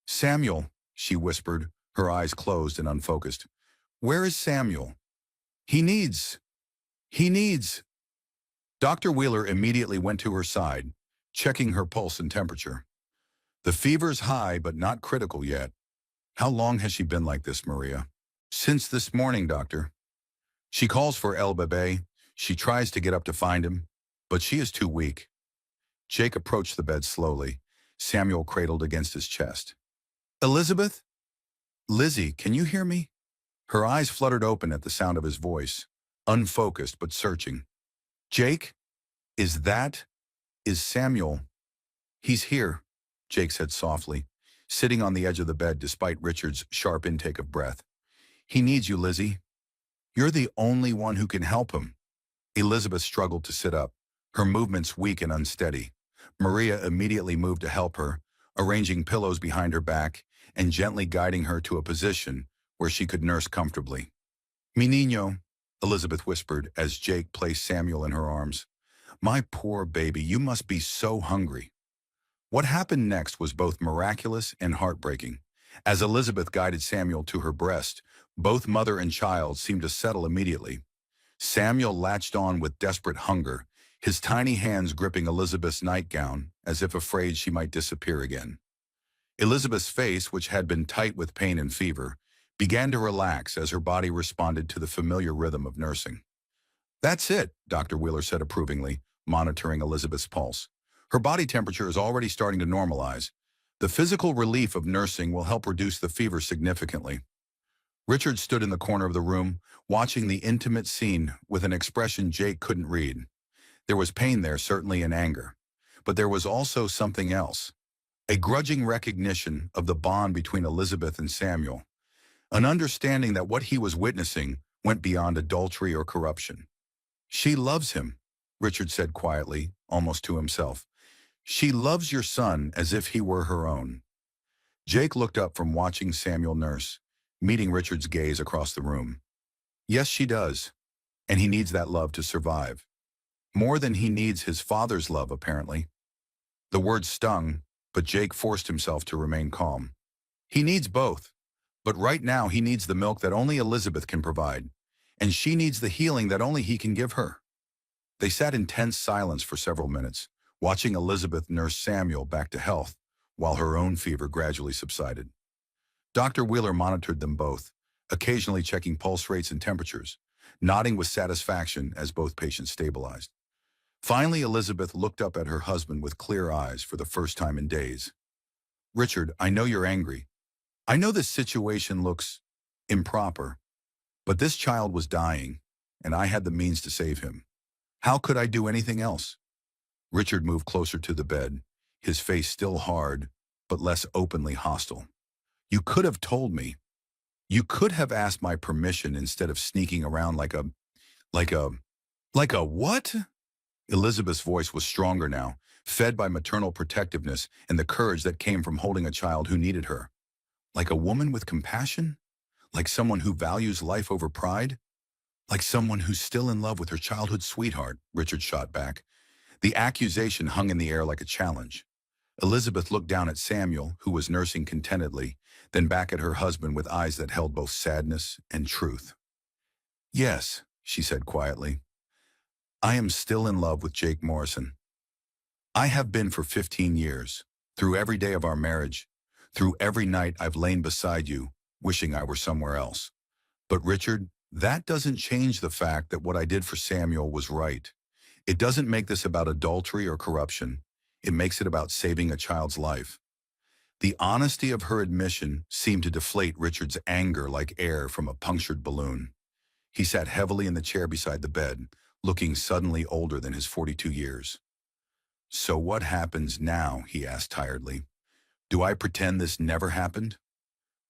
Samuel, she whispered, her eyes closed and unfocused. Where is Samuel? He needs. Dr. Wheeler immediately went to her side, checking her pulse and temperature. The fever's high, but not critical yet. How long has she been like this, Maria? Since this morning, doctor. She calls for El Bebe. She tries to get up to find him, but she is too weak. Jake approached the bed slowly, Samuel cradled against his chest. Elizabeth? Lizzie, can you hear me? Her eyes fluttered open at the sound of his voice, unfocused but searching. Jake? Is Samuel? He's here, Jake said softly, sitting on the edge of the bed despite Richard's sharp intake of breath. He needs you, Lizzie. You're the only one who can help him. Elizabeth struggled to sit up, her movements weak and unsteady. Maria immediately moved to help her, arranging pillows behind her back and gently guiding her to a position where she could nurse comfortably. Mi niño, Elizabeth whispered as Jake placed Samuel in her arms. My poor baby, you must be so hungry. What happened next was both miraculous and heartbreaking. As Elizabeth guided Samuel to her breast, both mother and child seemed to settle immediately. Samuel latched on with desperate hunger, his tiny hands gripping Elizabeth's nightgown as if afraid she might disappear again. Elizabeth's face, which had been tight with pain and fever, began to relax as her body responded to the familiar rhythm of nursing. That's it, Dr. Wheeler said approvingly, monitoring Elizabeth's pulse. Her body temperature is already starting to normalize. The physical relief of nursing will help reduce the fever significantly. Richard stood in the corner of the room, watching the intimate scene with an expression Jake couldn't read. There was pain there, certainly, and anger. But there was also something else. A grudging recognition of the bond between Elizabeth and Samuel. An understanding that what he was witnessing went beyond adultery or corruption. She loves him, Richard said quietly, almost to himself. She loves your son as if he were her own. Jake looked up from watching Samuel nurse, meeting Richard's gaze across the room. Yes, she does. And he needs that love to survive. More than he needs his father's love, apparently. The words stung, but Jake forced himself to remain calm. He needs both. But right now he needs the milk that only Elizabeth can provide. And she needs the healing that only he can give her. They sat in tense silence for several minutes, watching Elizabeth nurse Samuel back to health, while her own fever gradually subsided. Dr. Wheeler monitored them both, occasionally checking pulse rates and temperatures, nodding with satisfaction as both patients stabilized. Finally, Elizabeth looked up at her husband with clear eyes for the first time in days. Richard, I know you're angry. I know this situation looks improper, but this child was dying, and I had the means to save him. How could I do anything else? Richard moved closer to the bed, his face still hard, but less openly hostile. You could have told me. You could have asked my permission instead of sneaking around like a what? Elizabeth's voice was stronger now, fed by maternal protectiveness and the courage that came from holding a child who needed her. Like a woman with compassion? Like someone who values life over pride? Like someone who's still in love with her childhood sweetheart, Richard shot back. The accusation hung in the air like a challenge. Elizabeth looked down at Samuel, who was nursing contentedly, then back at her husband with eyes that held both sadness and truth. Yes, she said quietly. I am still in love with Jake Morrison. I have been for 15 years, through every day of our marriage, through every night I've lain beside you, wishing I were somewhere else. But Richard, that doesn't change the fact that what I did for Samuel was right. It doesn't make this about adultery or corruption. It makes it about saving a child's life. The honesty of her admission seemed to deflate Richard's anger like air from a punctured balloon. He sat heavily in the chair beside the bed, looking suddenly older than his 42 years. So what happens now, he asked tiredly. Do I pretend this never happened?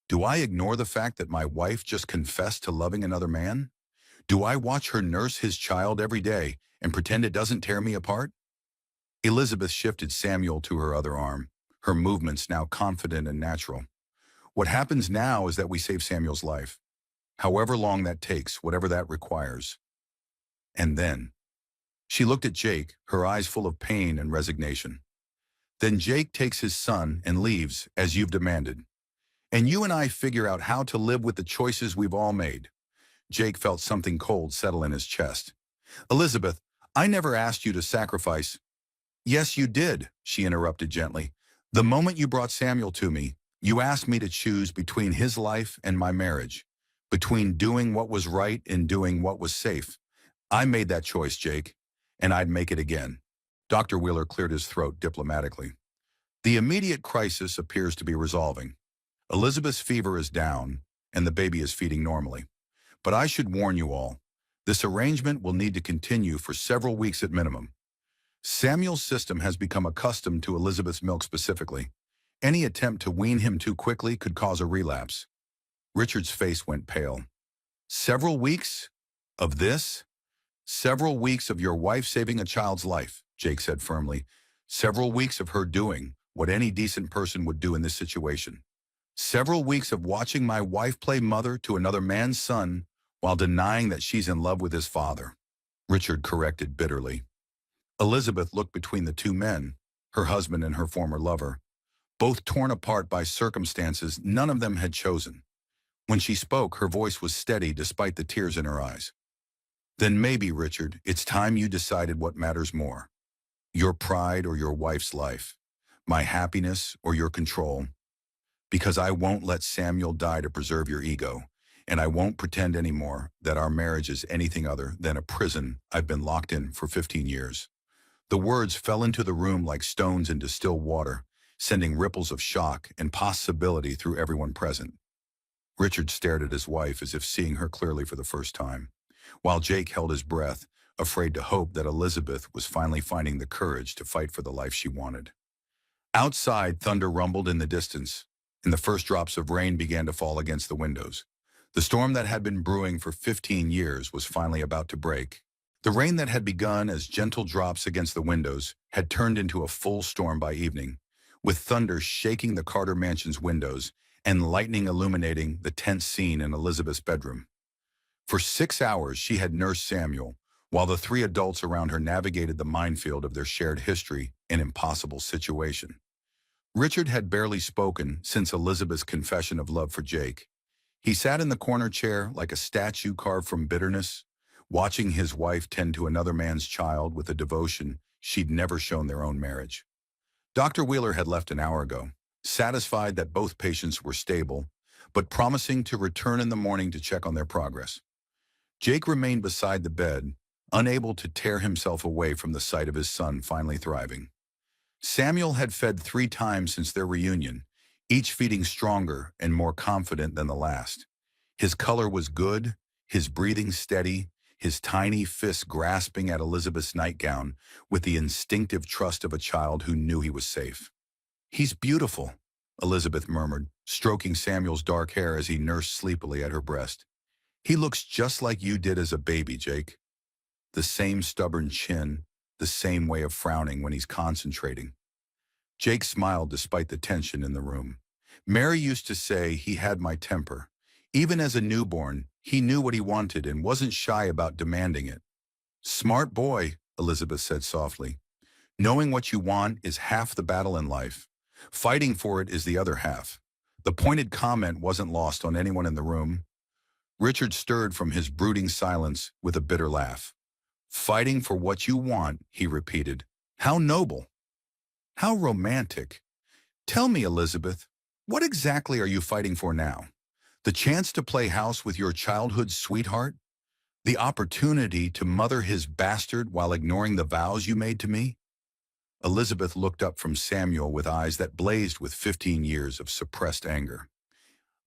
Do I ignore the fact that my wife just confessed to loving another man? Do I watch her nurse his child every day and pretend it doesn't tear me apart? Elizabeth shifted Samuel to her other arm, her movements now confident and natural. What happens now is that we save Samuel's life, however long that takes, whatever that requires. And then, she looked at Jake, her eyes full of pain and resignation. Then Jake takes his son and leaves, as you've demanded. And you and I figure out how to live with the choices we've all made. Jake felt something cold settle in his chest. Elizabeth, I never asked you to sacrifice. Yes, you did, she interrupted gently. The moment you brought Samuel to me, you asked me to choose between his life and my marriage, between doing what was right and doing what was safe. I made that choice, Jake, and I'd make it again. Dr. Wheeler cleared his throat diplomatically. The immediate crisis appears to be resolving. Elizabeth's fever is down, and the baby is feeding normally. But I should warn you all, this arrangement will need to continue for several weeks at minimum. Samuel's system has become accustomed to Elizabeth's milk specifically. Any attempt to wean him too quickly could cause a relapse. Richard's face went pale. Several weeks of this? Several weeks of your wife saving a child's life, Jake said firmly. Several weeks of her doing what any decent person would do in this situation. Several weeks of watching my wife play mother to another man's son while denying that she's in love with his father. Richard corrected bitterly. Elizabeth looked between the two men, her husband and her former lover, both torn apart by circumstances none of them had chosen. When she spoke, her voice was steady despite the tears in her eyes. Then maybe, Richard, it's time you decided what matters more. Your pride or your wife's life, my happiness or your control. Because I won't let Samuel die to preserve your ego, and I won't pretend anymore that our marriage is anything other than a prison I've been locked in for 15 years. The words fell into the room like stones into still water, sending ripples of shock and possibility through everyone present. Richard stared at his wife as if seeing her clearly for the first time, while Jake held his breath, afraid to hope that Elizabeth was finally finding the courage to fight for the life she wanted. Outside, thunder rumbled in the distance, and the first drops of rain began to fall against the windows. The storm that had been brewing for 15 years was finally about to break. The rain that had begun as gentle drops against the windows had turned into a full storm by evening, with thunder shaking the Carter mansion's windows and lightning illuminating the tense scene in Elizabeth's bedroom. For 6 hours, she had nursed Samuel, while the three adults around her navigated the minefield of their shared history and impossible situation. Richard had barely spoken since Elizabeth's confession of love for Jake. He sat in the corner chair like a statue carved from bitterness, watching his wife tend to another man's child with a devotion she'd never shown their own marriage. Dr. Wheeler had left an hour ago, satisfied that both patients were stable, but promising to return in the morning to check on their progress. Jake remained beside the bed, unable to tear himself away from the sight of his son finally thriving. Samuel had fed 3 times since their reunion, each feeding stronger and more confident than the last. His color was good, his breathing steady, his tiny fists grasping at Elizabeth's nightgown with the instinctive trust of a child who knew he was safe. "He's beautiful," Elizabeth murmured, stroking Samuel's dark hair as he nursed sleepily at her breast. "He looks just like you did as a baby, Jake." The same stubborn chin, the same way of frowning when he's concentrating. Jake smiled despite the tension in the room. Mary used to say he had my temper. Even as a newborn, he knew what he wanted and wasn't shy about demanding it. "Smart boy," Elizabeth said softly. "Knowing what you want is half the battle in life. Fighting for it is the other half." The pointed comment wasn't lost on anyone in the room. Richard stirred from his brooding silence with a bitter laugh. "Fighting for what you want," he repeated. "How noble. How romantic. Tell me, Elizabeth, what exactly are you fighting for now? The chance to play house with your childhood sweetheart? The opportunity to mother his bastard while ignoring the vows you made to me?" Elizabeth looked up from Samuel with eyes that blazed with 15 years of suppressed anger.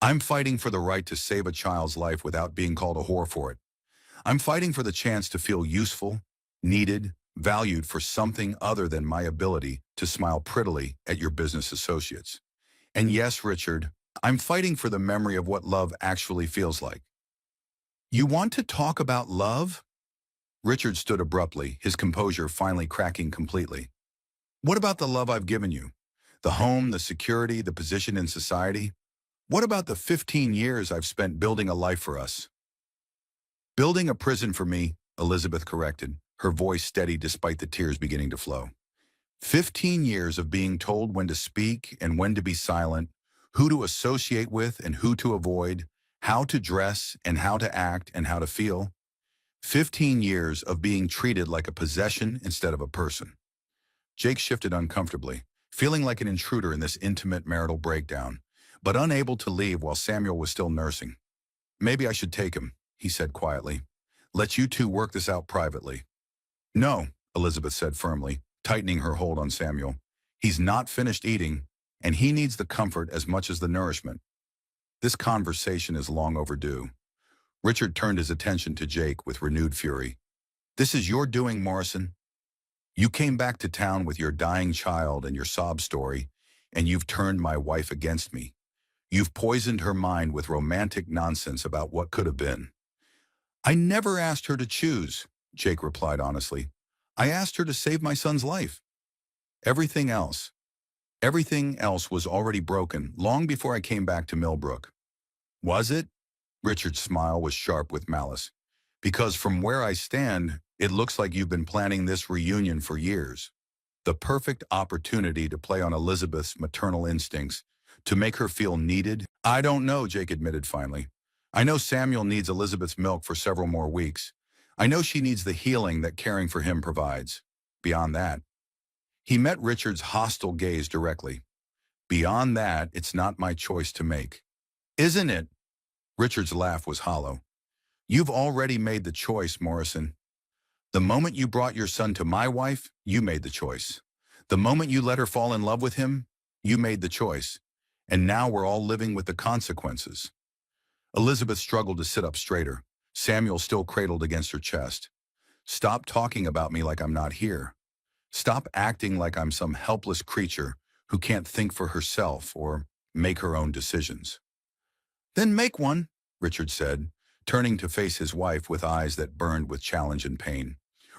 "I'm fighting for the right to save a child's life without being called a whore for it. I'm fighting for the chance to feel useful, needed, valued for something other than my ability to smile prettily at your business associates. And yes, Richard, I'm fighting for the memory of what love actually feels like." "You want to talk about love?" Richard stood abruptly, his composure finally cracking completely. "What about the love I've given you? The home, the security, the position in society? What about the 15 years I've spent building a life for us?" "Building a prison for me," Elizabeth corrected, her voice steady despite the tears beginning to flow. 15 years of being told when to speak and when to be silent, who to associate with and who to avoid, how to dress and how to act and how to feel. 15 years of being treated like a possession instead of a person. Jake shifted uncomfortably, feeling like an intruder in this intimate marital breakdown, but unable to leave while Samuel was still nursing. "Maybe I should take him," he said quietly. "Let you two work this out privately." "No," Elizabeth said firmly, tightening her hold on Samuel. "He's not finished eating, and he needs the comfort as much as the nourishment. This conversation is long overdue." Richard turned his attention to Jake with renewed fury. "This is your doing, Morrison. You came back to town with your dying child and your sob story, and you've turned my wife against me. You've poisoned her mind with romantic nonsense about what could have been." "I never asked her to choose," Jake replied honestly. "I asked her to save my son's life. Everything else, everything else was already broken long before I came back to Millbrook." "Was it?" Richard's smile was sharp with malice. "Because from where I stand, it looks like you've been planning this reunion for years. The perfect opportunity to play on Elizabeth's maternal instincts, to make her feel needed." "I don't know," Jake admitted finally. "I know Samuel needs Elizabeth's milk for several more weeks. I know she needs the healing that caring for him provides. Beyond that," he met Richard's hostile gaze directly. "Beyond that, it's not my choice to make." "Isn't it?" Richard's laugh was hollow. You've already made the choice, Morrison. The moment you brought your son to my wife, you made the choice. The moment you let her fall in love with him, you made the choice. And now we're all living with the consequences. Elizabeth struggled to sit up straighter, Samuel still cradled against her chest. Stop talking about me like I'm not here. Stop acting like I'm some helpless creature who can't think for herself or make her own decisions. Then make one, Richard said, turning to face his wife with eyes that burned with challenge and pain.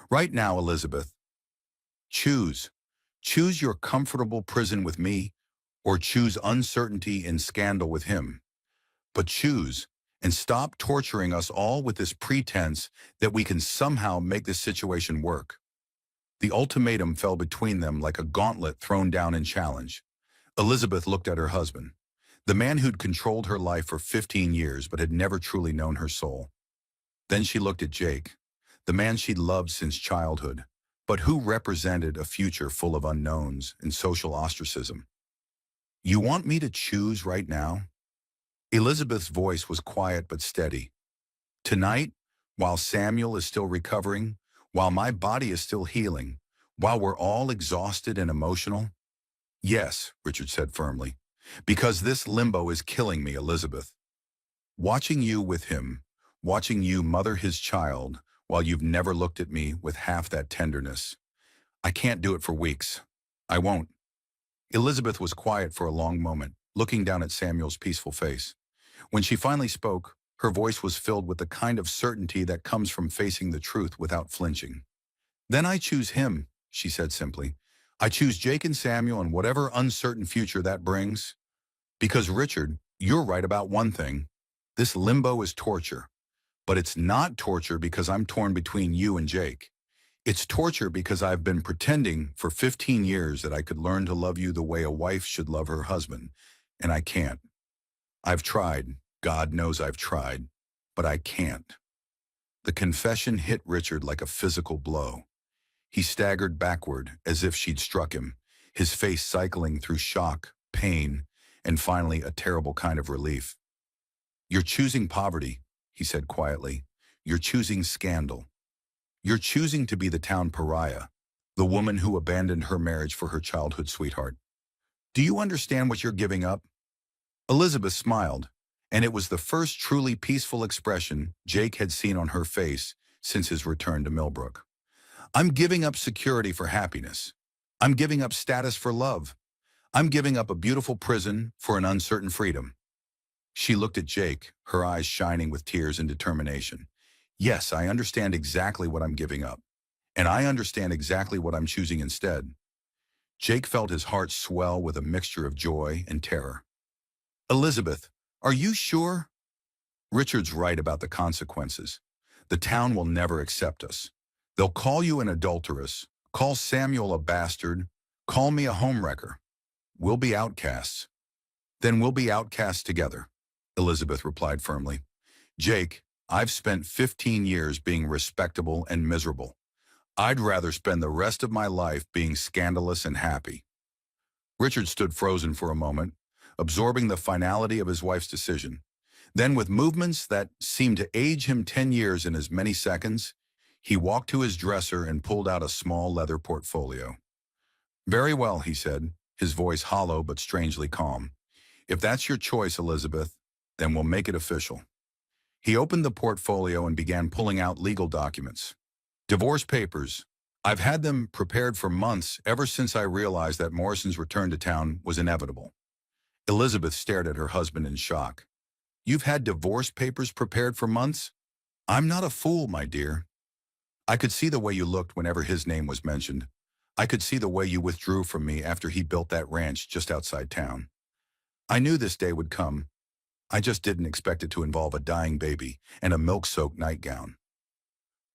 Right now, Elizabeth, choose. Choose your comfortable prison with me, or choose uncertainty and scandal with him. But choose, and stop torturing us all with this pretense that we can somehow make this situation work. The ultimatum fell between them like a gauntlet thrown down in challenge. Elizabeth looked at her husband, the man who'd controlled her life for 15 years but had never truly known her soul. Then she looked at Jake, the man she'd loved since childhood, but who represented a future full of unknowns and social ostracism. You want me to choose right now? Elizabeth's voice was quiet but steady. Tonight, while Samuel is still recovering, while my body is still healing, while we're all exhausted and emotional? Yes, Richard said firmly, because this limbo is killing me, Elizabeth. Watching you with him, watching you mother his child while you've never looked at me with half that tenderness. I can't do it for weeks. I won't. Elizabeth was quiet for a long moment, looking down at Samuel's peaceful face. When she finally spoke, her voice was filled with the kind of certainty that comes from facing the truth without flinching. Then I choose him, she said simply. I choose Jake and Samuel and whatever uncertain future that brings. Because Richard, you're right about one thing. This limbo is torture. But it's not torture because I'm torn between you and Jake. It's torture because I've been pretending for 15 years that I could learn to love you the way a wife should love her husband, and I can't. I've tried, God knows I've tried, but I can't. The confession hit Richard like a physical blow. He staggered backward as if she'd struck him, his face cycling through shock, pain, and finally a terrible kind of relief. You're choosing poverty, he said quietly. You're choosing scandal. You're choosing to be the town pariah, the woman who abandoned her marriage for her childhood sweetheart. Do you understand what you're giving up? Elizabeth smiled, and it was the first truly peaceful expression Jake had seen on her face since his return to Millbrook. I'm giving up security for happiness. I'm giving up status for love. I'm giving up a beautiful prison for an uncertain freedom. She looked at Jake, her eyes shining with tears and determination. Yes, I understand exactly what I'm giving up. And I understand exactly what I'm choosing instead. Jake felt his heart swell with a mixture of joy and terror. Elizabeth, are you sure? Richard's right about the consequences. The town will never accept us. They'll call you an adulteress, call Samuel a bastard, call me a homewrecker. We'll be outcasts. Then we'll be outcasts together, Elizabeth replied firmly. Jake, I've spent 15 years being respectable and miserable. I'd rather spend the rest of my life being scandalous and happy. Richard stood frozen for a moment, absorbing the finality of his wife's decision. Then, with movements that seemed to age him 10 years in as many seconds, he walked to his dresser and pulled out a small leather portfolio. Very well, he said, his voice hollow but strangely calm. If that's your choice, Elizabeth, then we'll make it official. He opened the portfolio and began pulling out legal documents. Divorce papers. I've had them prepared for months ever since I realized that Morrison's return to town was inevitable. Elizabeth stared at her husband in shock. You've had divorce papers prepared for months? I'm not a fool, my dear. I could see the way you looked whenever his name was mentioned. I could see the way you withdrew from me after he built that ranch just outside town. I knew this day would come. I just didn't expect it to involve a dying baby and a milk-soaked nightgown.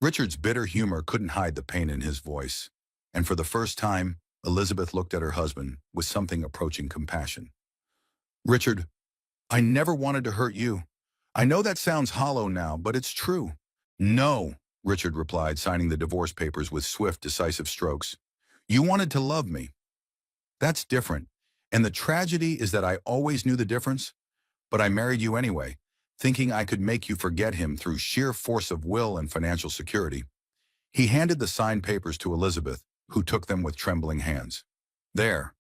Richard's bitter humor couldn't hide the pain in his voice, and for the first time, Elizabeth looked at her husband with something approaching compassion. Richard, I never wanted to hurt you. I know that sounds hollow now, but it's true. No, Richard replied, signing the divorce papers with swift, decisive strokes. You wanted to love me. That's different, and the tragedy is that I always knew the difference. But I married you anyway. thinking I could make you forget him through sheer force of will and financial security. He handed the signed papers to Elizabeth, who took them with trembling hands. There.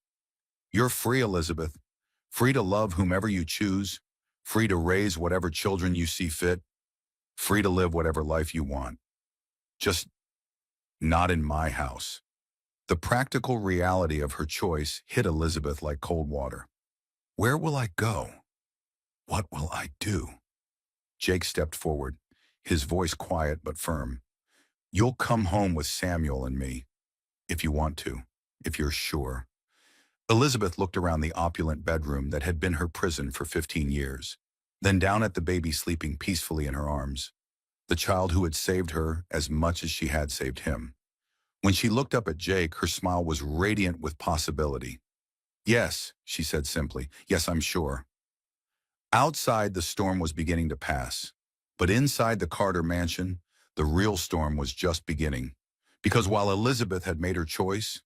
You're free, Elizabeth. Free to love whomever you choose. Free to raise whatever children you see fit. Free to live whatever life you want. Just not in my house. The practical reality of her choice hit Elizabeth like cold water. Where will I go? What will I do? Jake stepped forward, his voice quiet but firm. You'll come home with Samuel and me, if you want to, if you're sure. Elizabeth looked around the opulent bedroom that had been her prison for 15 years, then down at the baby sleeping peacefully in her arms, the child who had saved her as much as she had saved him. When she looked up at Jake, her smile was radiant with possibility. Yes, she said simply. Yes, I'm sure. Outside, the storm was beginning to pass. But inside the Carter mansion, the real storm was just beginning. Because while Elizabeth had made her choice,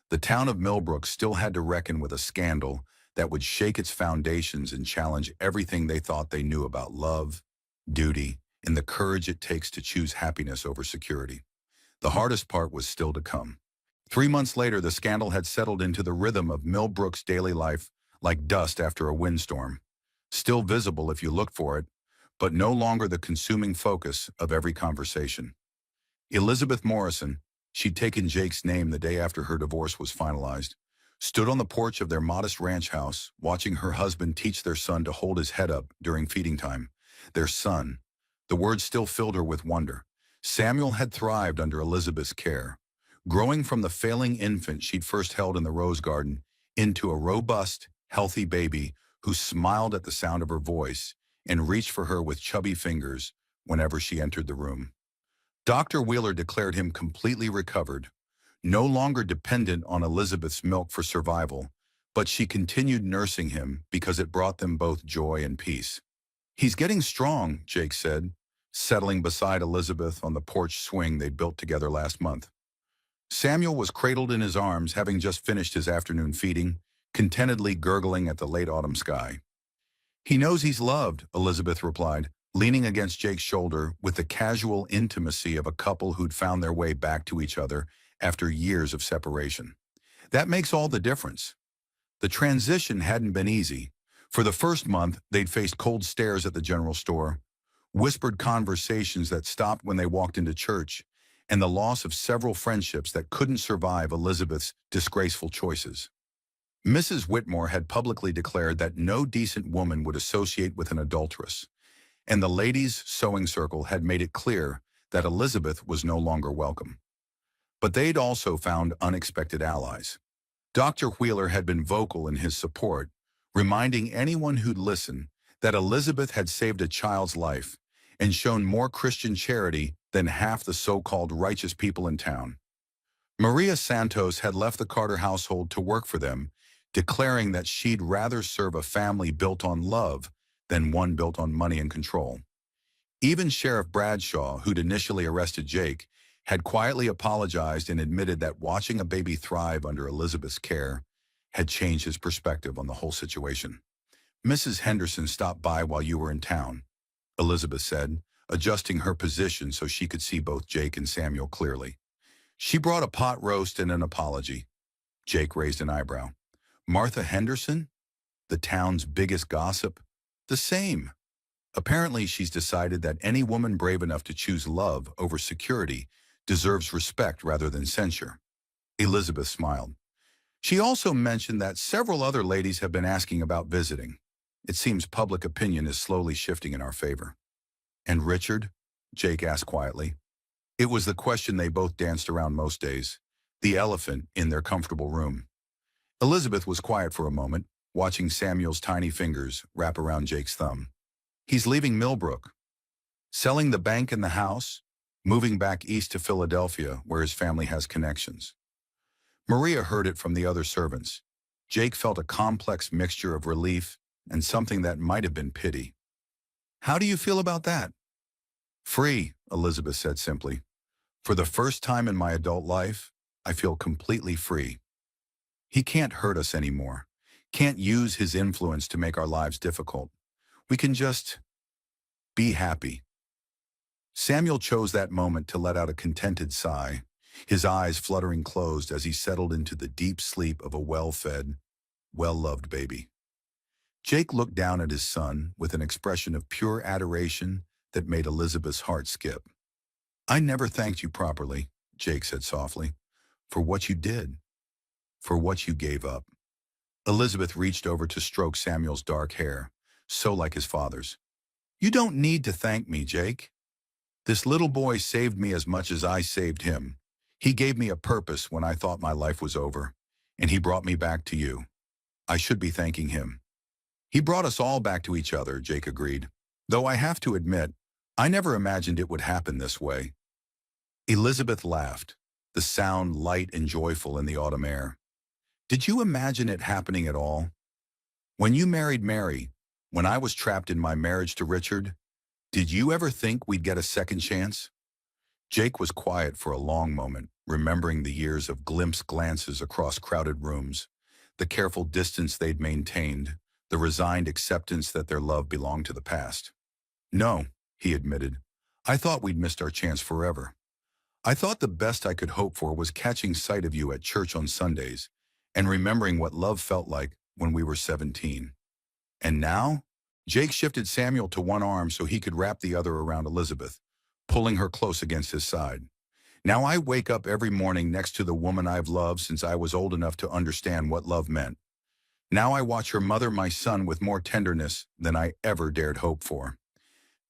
the town of Millbrook still had to reckon with a scandal that would shake its foundations and challenge everything they thought they knew about love, duty, and the courage it takes to choose happiness over security. The hardest part was still to come. 3 months later, the scandal had settled into the rhythm of Millbrook's daily life like dust after a windstorm. Still visible if you looked for it, but no longer the consuming focus of every conversation. Elizabeth Morrison, she'd taken Jake's name the day after her divorce was finalized, stood on the porch of their modest ranch house, watching her husband teach their son to hold his head up during feeding time. Their son. The words still filled her with wonder. Samuel had thrived under Elizabeth's care, growing from the failing infant she'd first held in the rose garden into a robust, healthy baby who smiled at the sound of her voice and reached for her with chubby fingers whenever she entered the room. Dr. Wheeler declared him completely recovered, no longer dependent on Elizabeth's milk for survival, but she continued nursing him because it brought them both joy and peace. He's getting strong, Jake said, settling beside Elizabeth on the porch swing they'd built together last month. Samuel was cradled in his arms, having just finished his afternoon feeding, contentedly gurgling at the late autumn sky. He knows he's loved, Elizabeth replied, leaning against Jake's shoulder with the casual intimacy of a couple who'd found their way back to each other after years of separation. That makes all the difference. The transition hadn't been easy. For the first month, they'd faced cold stares at the general store, whispered conversations that stopped when they walked into church, and the loss of several friendships that couldn't survive Elizabeth's disgraceful choices. Mrs. Whitmore had publicly declared that no decent woman would associate with an adulteress, and the ladies' sewing circle had made it clear that Elizabeth was no longer welcome. But they'd also found unexpected allies. Dr. Wheeler had been vocal in his support, reminding anyone who'd listen that Elizabeth had saved a child's life and shown more Christian charity than half the so-called righteous people in town. Maria Santos had left the Carter household to work for them, declaring that she'd rather serve a family built on love than one built on money and control. Even Sheriff Bradshaw, who'd initially arrested Jake, had quietly apologized and admitted that watching a baby thrive under Elizabeth's care had changed his perspective on the whole situation. Mrs. Henderson stopped by while you were in town, Elizabeth said, adjusting her position so she could see both Jake and Samuel clearly. She brought a pot roast and an apology. Jake raised an eyebrow. Martha Henderson? The town's biggest gossip? The same. Apparently, she's decided that any woman brave enough to choose love over security deserves respect rather than censure. Elizabeth smiled. She also mentioned that several other ladies have been asking about visiting. It seems public opinion is slowly shifting in our favor. And Richard? Jake asked quietly. It was the question they both danced around most days, the elephant in their comfortable room. Elizabeth was quiet for a moment, watching Samuel's tiny fingers wrap around Jake's thumb. He's leaving Millbrook, selling the bank and the house, moving back east to Philadelphia, where his family has connections. Maria heard it from the other servants. Jake felt a complex mixture of relief and something that might have been pity. How do you feel about that? Free, Elizabeth said simply. For the first time in my adult life, I feel completely free. He can't hurt us anymore, can't use his influence to make our lives difficult. We can just Be happy. Samuel chose that moment to let out a contented sigh, his eyes fluttering closed as he settled into the deep sleep of a well-fed, well-loved baby. Jake looked down at his son with an expression of pure adoration that made Elizabeth's heart skip. "I never thanked you properly," Jake said softly, "for what you did, for what you gave up." Elizabeth reached over to stroke Samuel's dark hair, so like his father's. "You don't need to thank me, Jake. This little boy saved me as much as I saved him. He gave me a purpose when I thought my life was over, and he brought me back to you. I should be thanking him." "He brought us all back to each other," Jake agreed. "Though I have to admit, I never imagined it would happen this way." Elizabeth laughed, the sound light and joyful in the autumn air. "Did you imagine it happening at all? When you married Mary, when I was trapped in my marriage to Richard, did you ever think we'd get a second chance?" Jake was quiet for a long moment, remembering the years of glimpsed glances across crowded rooms, the careful distance they'd maintained, the resigned acceptance that their love belonged to the past. "No," he admitted. "I thought we'd missed our chance forever. I thought the best I could hope for was catching sight of you at church on Sundays and remembering what love felt like when we were 17. And now?" Jake shifted Samuel to one arm so he could wrap the other around Elizabeth, pulling her close against his side. "Now I wake up every morning next to the woman I've loved since I was old enough to understand what love meant. Now I watch her mother my son with more tenderness than I ever dared hope for.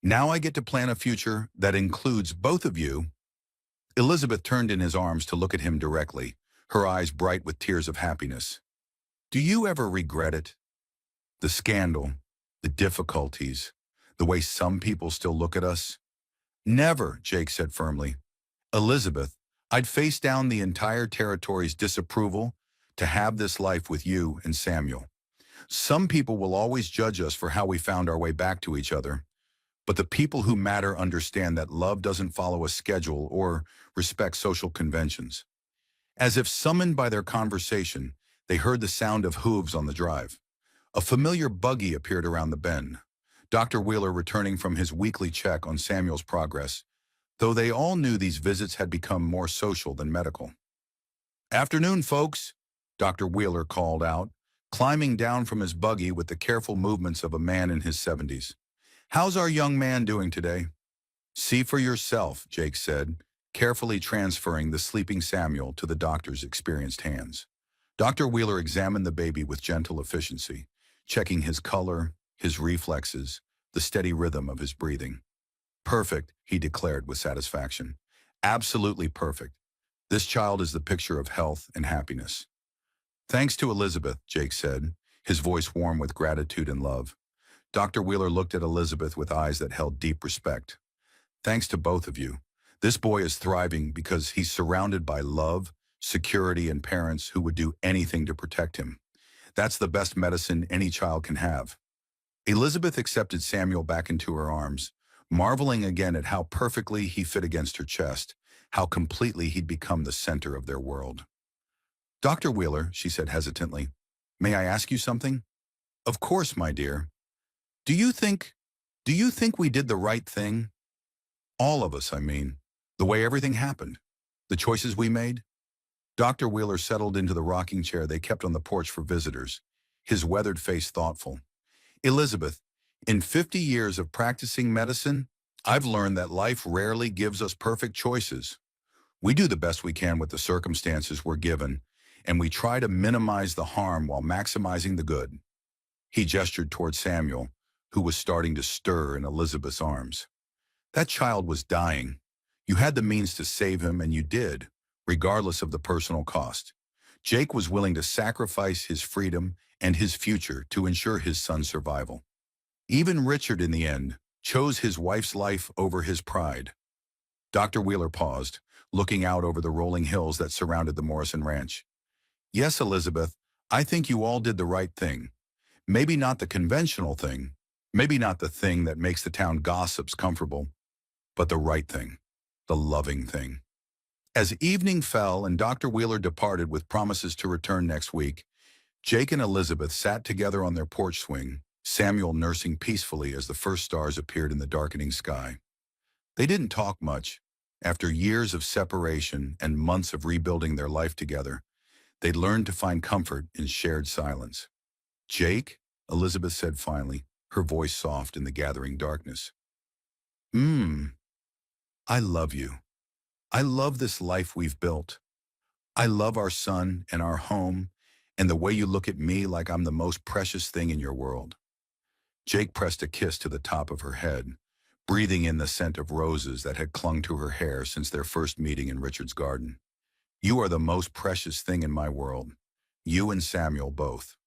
Now I get to plan a future that includes both of you." Elizabeth turned in his arms to look at him directly, her eyes bright with tears of happiness. "Do you ever regret it? The scandal, the difficulties, the way some people still look at us?" "Never," Jake said firmly. "Elizabeth, I'd face down the entire territory's disapproval to have this life with you and Samuel. Some people will always judge us for how we found our way back to each other, but the people who matter understand that love doesn't follow a schedule or respect social conventions." As if summoned by their conversation, they heard the sound of hooves on the drive. A familiar buggy appeared around the bend, Dr. Wheeler returning from his weekly check on Samuel's progress, though they all knew these visits had become more social than medical. "Afternoon, folks," Dr. Wheeler called out, climbing down from his buggy with the careful movements of a man in his 70s. "How's our young man doing today?" "See for yourself," Jake said, carefully transferring the sleeping Samuel to the doctor's experienced hands. Dr. Wheeler examined the baby with gentle efficiency, checking his color, his reflexes, the steady rhythm of his breathing. "Perfect," he declared with satisfaction. "Absolutely perfect. This child is the picture of health and happiness." "Thanks to Elizabeth," Jake said, his voice warm with gratitude and love. Dr. Wheeler looked at Elizabeth with eyes that held deep respect. "Thanks to both of you. This boy is thriving because he's surrounded by love, security, and parents who would do anything to protect him. That's the best medicine any child can have." Elizabeth accepted Samuel back into her arms, marveling again at how perfectly he fit against her chest, how completely he'd become the center of their world. "Dr. Wheeler," she said hesitantly, "may I ask you something?" "Of course, my dear. Do you think we did the right thing? All of us, I mean. The way everything happened. The choices we made?" Dr. Wheeler settled into the rocking chair they kept on the porch for visitors, his weathered face thoughtful. "Elizabeth, in 50 years of practicing medicine, I've learned that life rarely gives us perfect choices. We do the best we can with the circumstances we're given, and we try to minimize the harm while maximizing the good." He gestured toward Samuel, who was starting to stir in Elizabeth's arms. "That child was dying. You had the means to save him, and you did, regardless of the personal cost. Jake was willing to sacrifice his freedom and his future to ensure his son's survival. Even Richard, in the end, chose his wife's life over his pride." Dr. Wheeler paused, looking out over the rolling hills that surrounded the Morrison Ranch. "Yes, Elizabeth, I think you all did the right thing. Maybe not the conventional thing, maybe not the thing that makes the town gossips comfortable, but the right thing, the loving thing." As evening fell and Dr. Wheeler departed with promises to return next week, Jake and Elizabeth sat together on their porch swing, Samuel nursing peacefully as the first stars appeared in the darkening sky. They didn't talk much. After years of separation and months of rebuilding their life together, they'd learned to find comfort in shared silence. "Jake," Elizabeth said finally, her voice soft in the gathering darkness. "Mmm, I love you. I love this life we've built. I love our son and our home and the way you look at me like I'm the most precious thing in your world." Jake pressed a kiss to the top of her head, breathing in the scent of roses that had clung to her hair since their first meeting in Richard's garden. "You are the most precious thing in my world. You and Samuel both."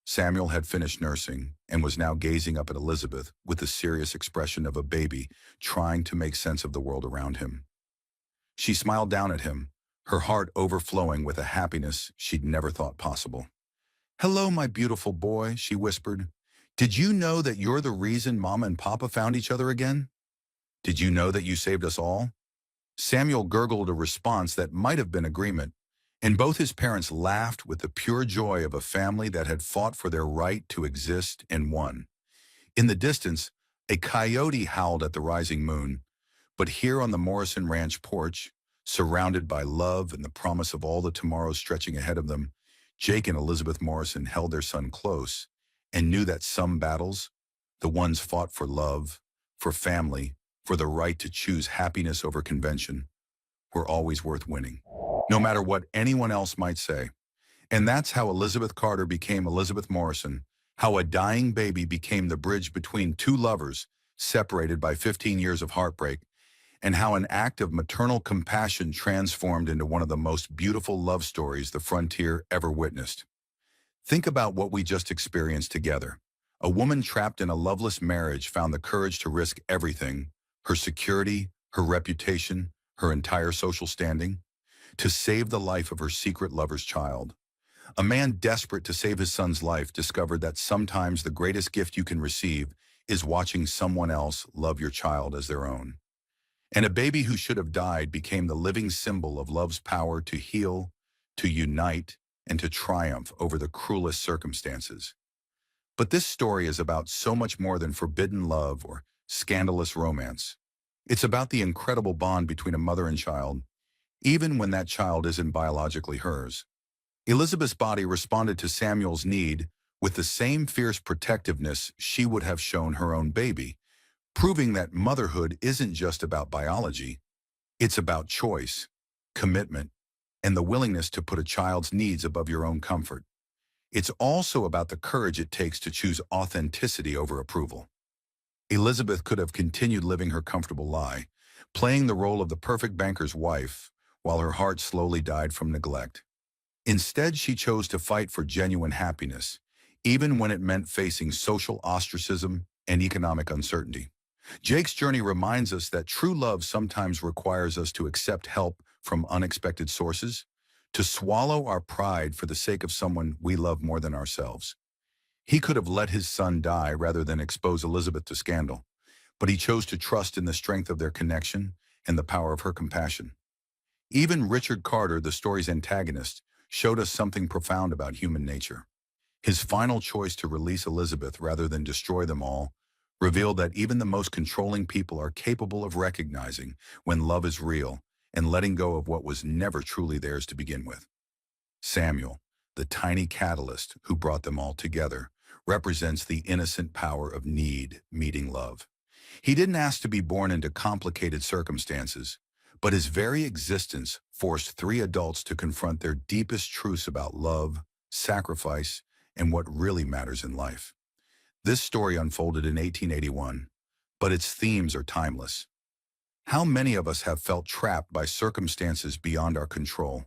Samuel had finished nursing and was now gazing up at Elizabeth with the serious expression of a baby trying to make sense of the world around him. She smiled down at him, her heart overflowing with a happiness she'd never thought possible. "Hello, my beautiful boy," she whispered. "Did you know that you're the reason Mama and Papa found each other again? Did you know that you saved us all?" Samuel gurgled a response that might have been agreement, and both his parents laughed with the pure joy of a family that had fought for their right to exist and won. In the distance, a coyote howled at the rising moon, but here on the Morrison Ranch porch, surrounded by love and the promise of all the tomorrows stretching ahead of them, Jake and Elizabeth Morrison held their son close and knew that some battles, the ones fought for love, for family, for the right to choose happiness over convention, were always worth winning, no matter what anyone else might say. And that's how Elizabeth Carter became Elizabeth Morrison, how a dying baby became the bridge between two lovers separated by 15 years of heartbreak, and how an act of maternal compassion transformed into one of the most beautiful love stories the frontier ever witnessed. Think about what we just experienced together. A woman trapped in a loveless marriage found the courage to risk everything, her security, her reputation, her entire social standing, to save the life of her secret lover's child. A man desperate to save his son's life discovered that sometimes the greatest gift you can receive is watching someone else love your child as their own. And a baby who should have died became the living symbol of love's power to heal, to unite, and to triumph over the cruelest circumstances. But this story is about so much more than forbidden love or scandalous romance. It's about the incredible bond between a mother and child, even when that child isn't biologically hers. Elizabeth's body responded to Samuel's need with the same fierce protectiveness she would have shown her own baby, proving that motherhood isn't just about biology. It's about choice, commitment, and the willingness to put a child's needs above your own comfort. It's also about the courage it takes to choose authenticity over approval. Elizabeth could have continued living her comfortable lie, playing the role of the perfect banker's wife, while her heart slowly died from neglect. Instead, she chose to fight for genuine happiness, even when it meant facing social ostracism and economic uncertainty. Jake's journey reminds us that true love sometimes requires us to accept help from unexpected sources, to swallow our pride for the sake of someone we love more than ourselves. He could have let his son die rather than expose Elizabeth to scandal, but he chose to trust in the strength of their connection and the power of her compassion. Even Richard Carter, the story's antagonist, showed us something profound about human nature. His final choice to release Elizabeth rather than destroy them all revealed that even the most controlling people are capable of recognizing when love is real and letting go of what was never truly theirs to begin with. Samuel, the tiny catalyst who brought them all together, represents the innocent power of need meeting love. He didn't ask to be born into complicated circumstances, but his very existence forced three adults to confront their deepest truths about love, sacrifice, and what really matters in life. This story unfolded in 1881, but its themes are timeless. How many of us have felt trapped by circumstances beyond our control?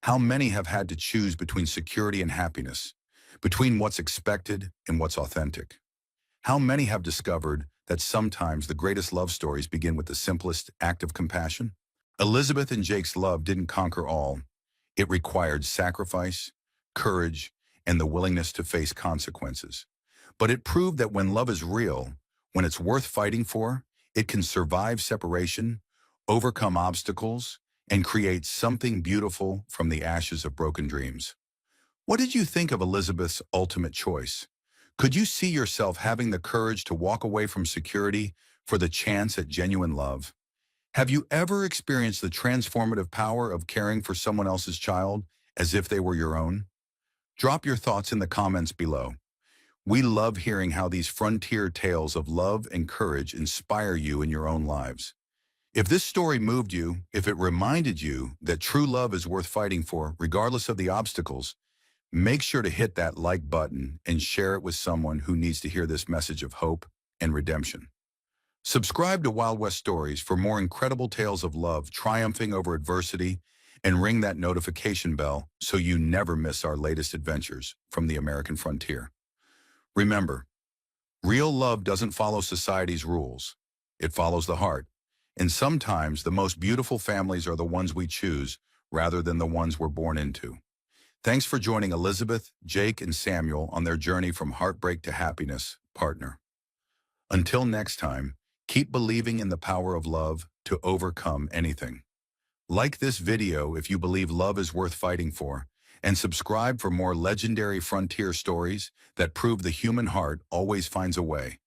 How many have had to choose between security and happiness, between what's expected and what's authentic? How many have discovered that sometimes the greatest love stories begin with the simplest act of compassion? Elizabeth and Jake's love didn't conquer all. It required sacrifice, courage, and the willingness to face consequences. But it proved that when love is real, when it's worth fighting for, it can survive separation, overcome obstacles, and create something beautiful from the ashes of broken dreams. What did you think of Elizabeth's ultimate choice? Could you see yourself having the courage to walk away from security for the chance at genuine love? Have you ever experienced the transformative power of caring for someone else's child as if they were your own? Drop your thoughts in the comments below. We love hearing how these frontier tales of love and courage inspire you in your own lives. If this story moved you, if it reminded you that true love is worth fighting for, regardless of the obstacles, make sure to hit that like button and share it with someone who needs to hear this message of hope and redemption. Subscribe to Wild West Stories for more incredible tales of love triumphing over adversity, and ring that notification bell so you never miss our latest adventures from the American frontier. Remember, real love doesn't follow society's rules. It follows the heart. And sometimes the most beautiful families are the ones we choose rather than the ones we're born into. Thanks for joining Elizabeth, Jake, and Samuel on their journey from heartbreak to happiness, partner. Until next time, keep believing in the power of love to overcome anything. Like this video if you believe love is worth fighting for, and subscribe for more legendary frontier stories that prove the human heart always finds a way.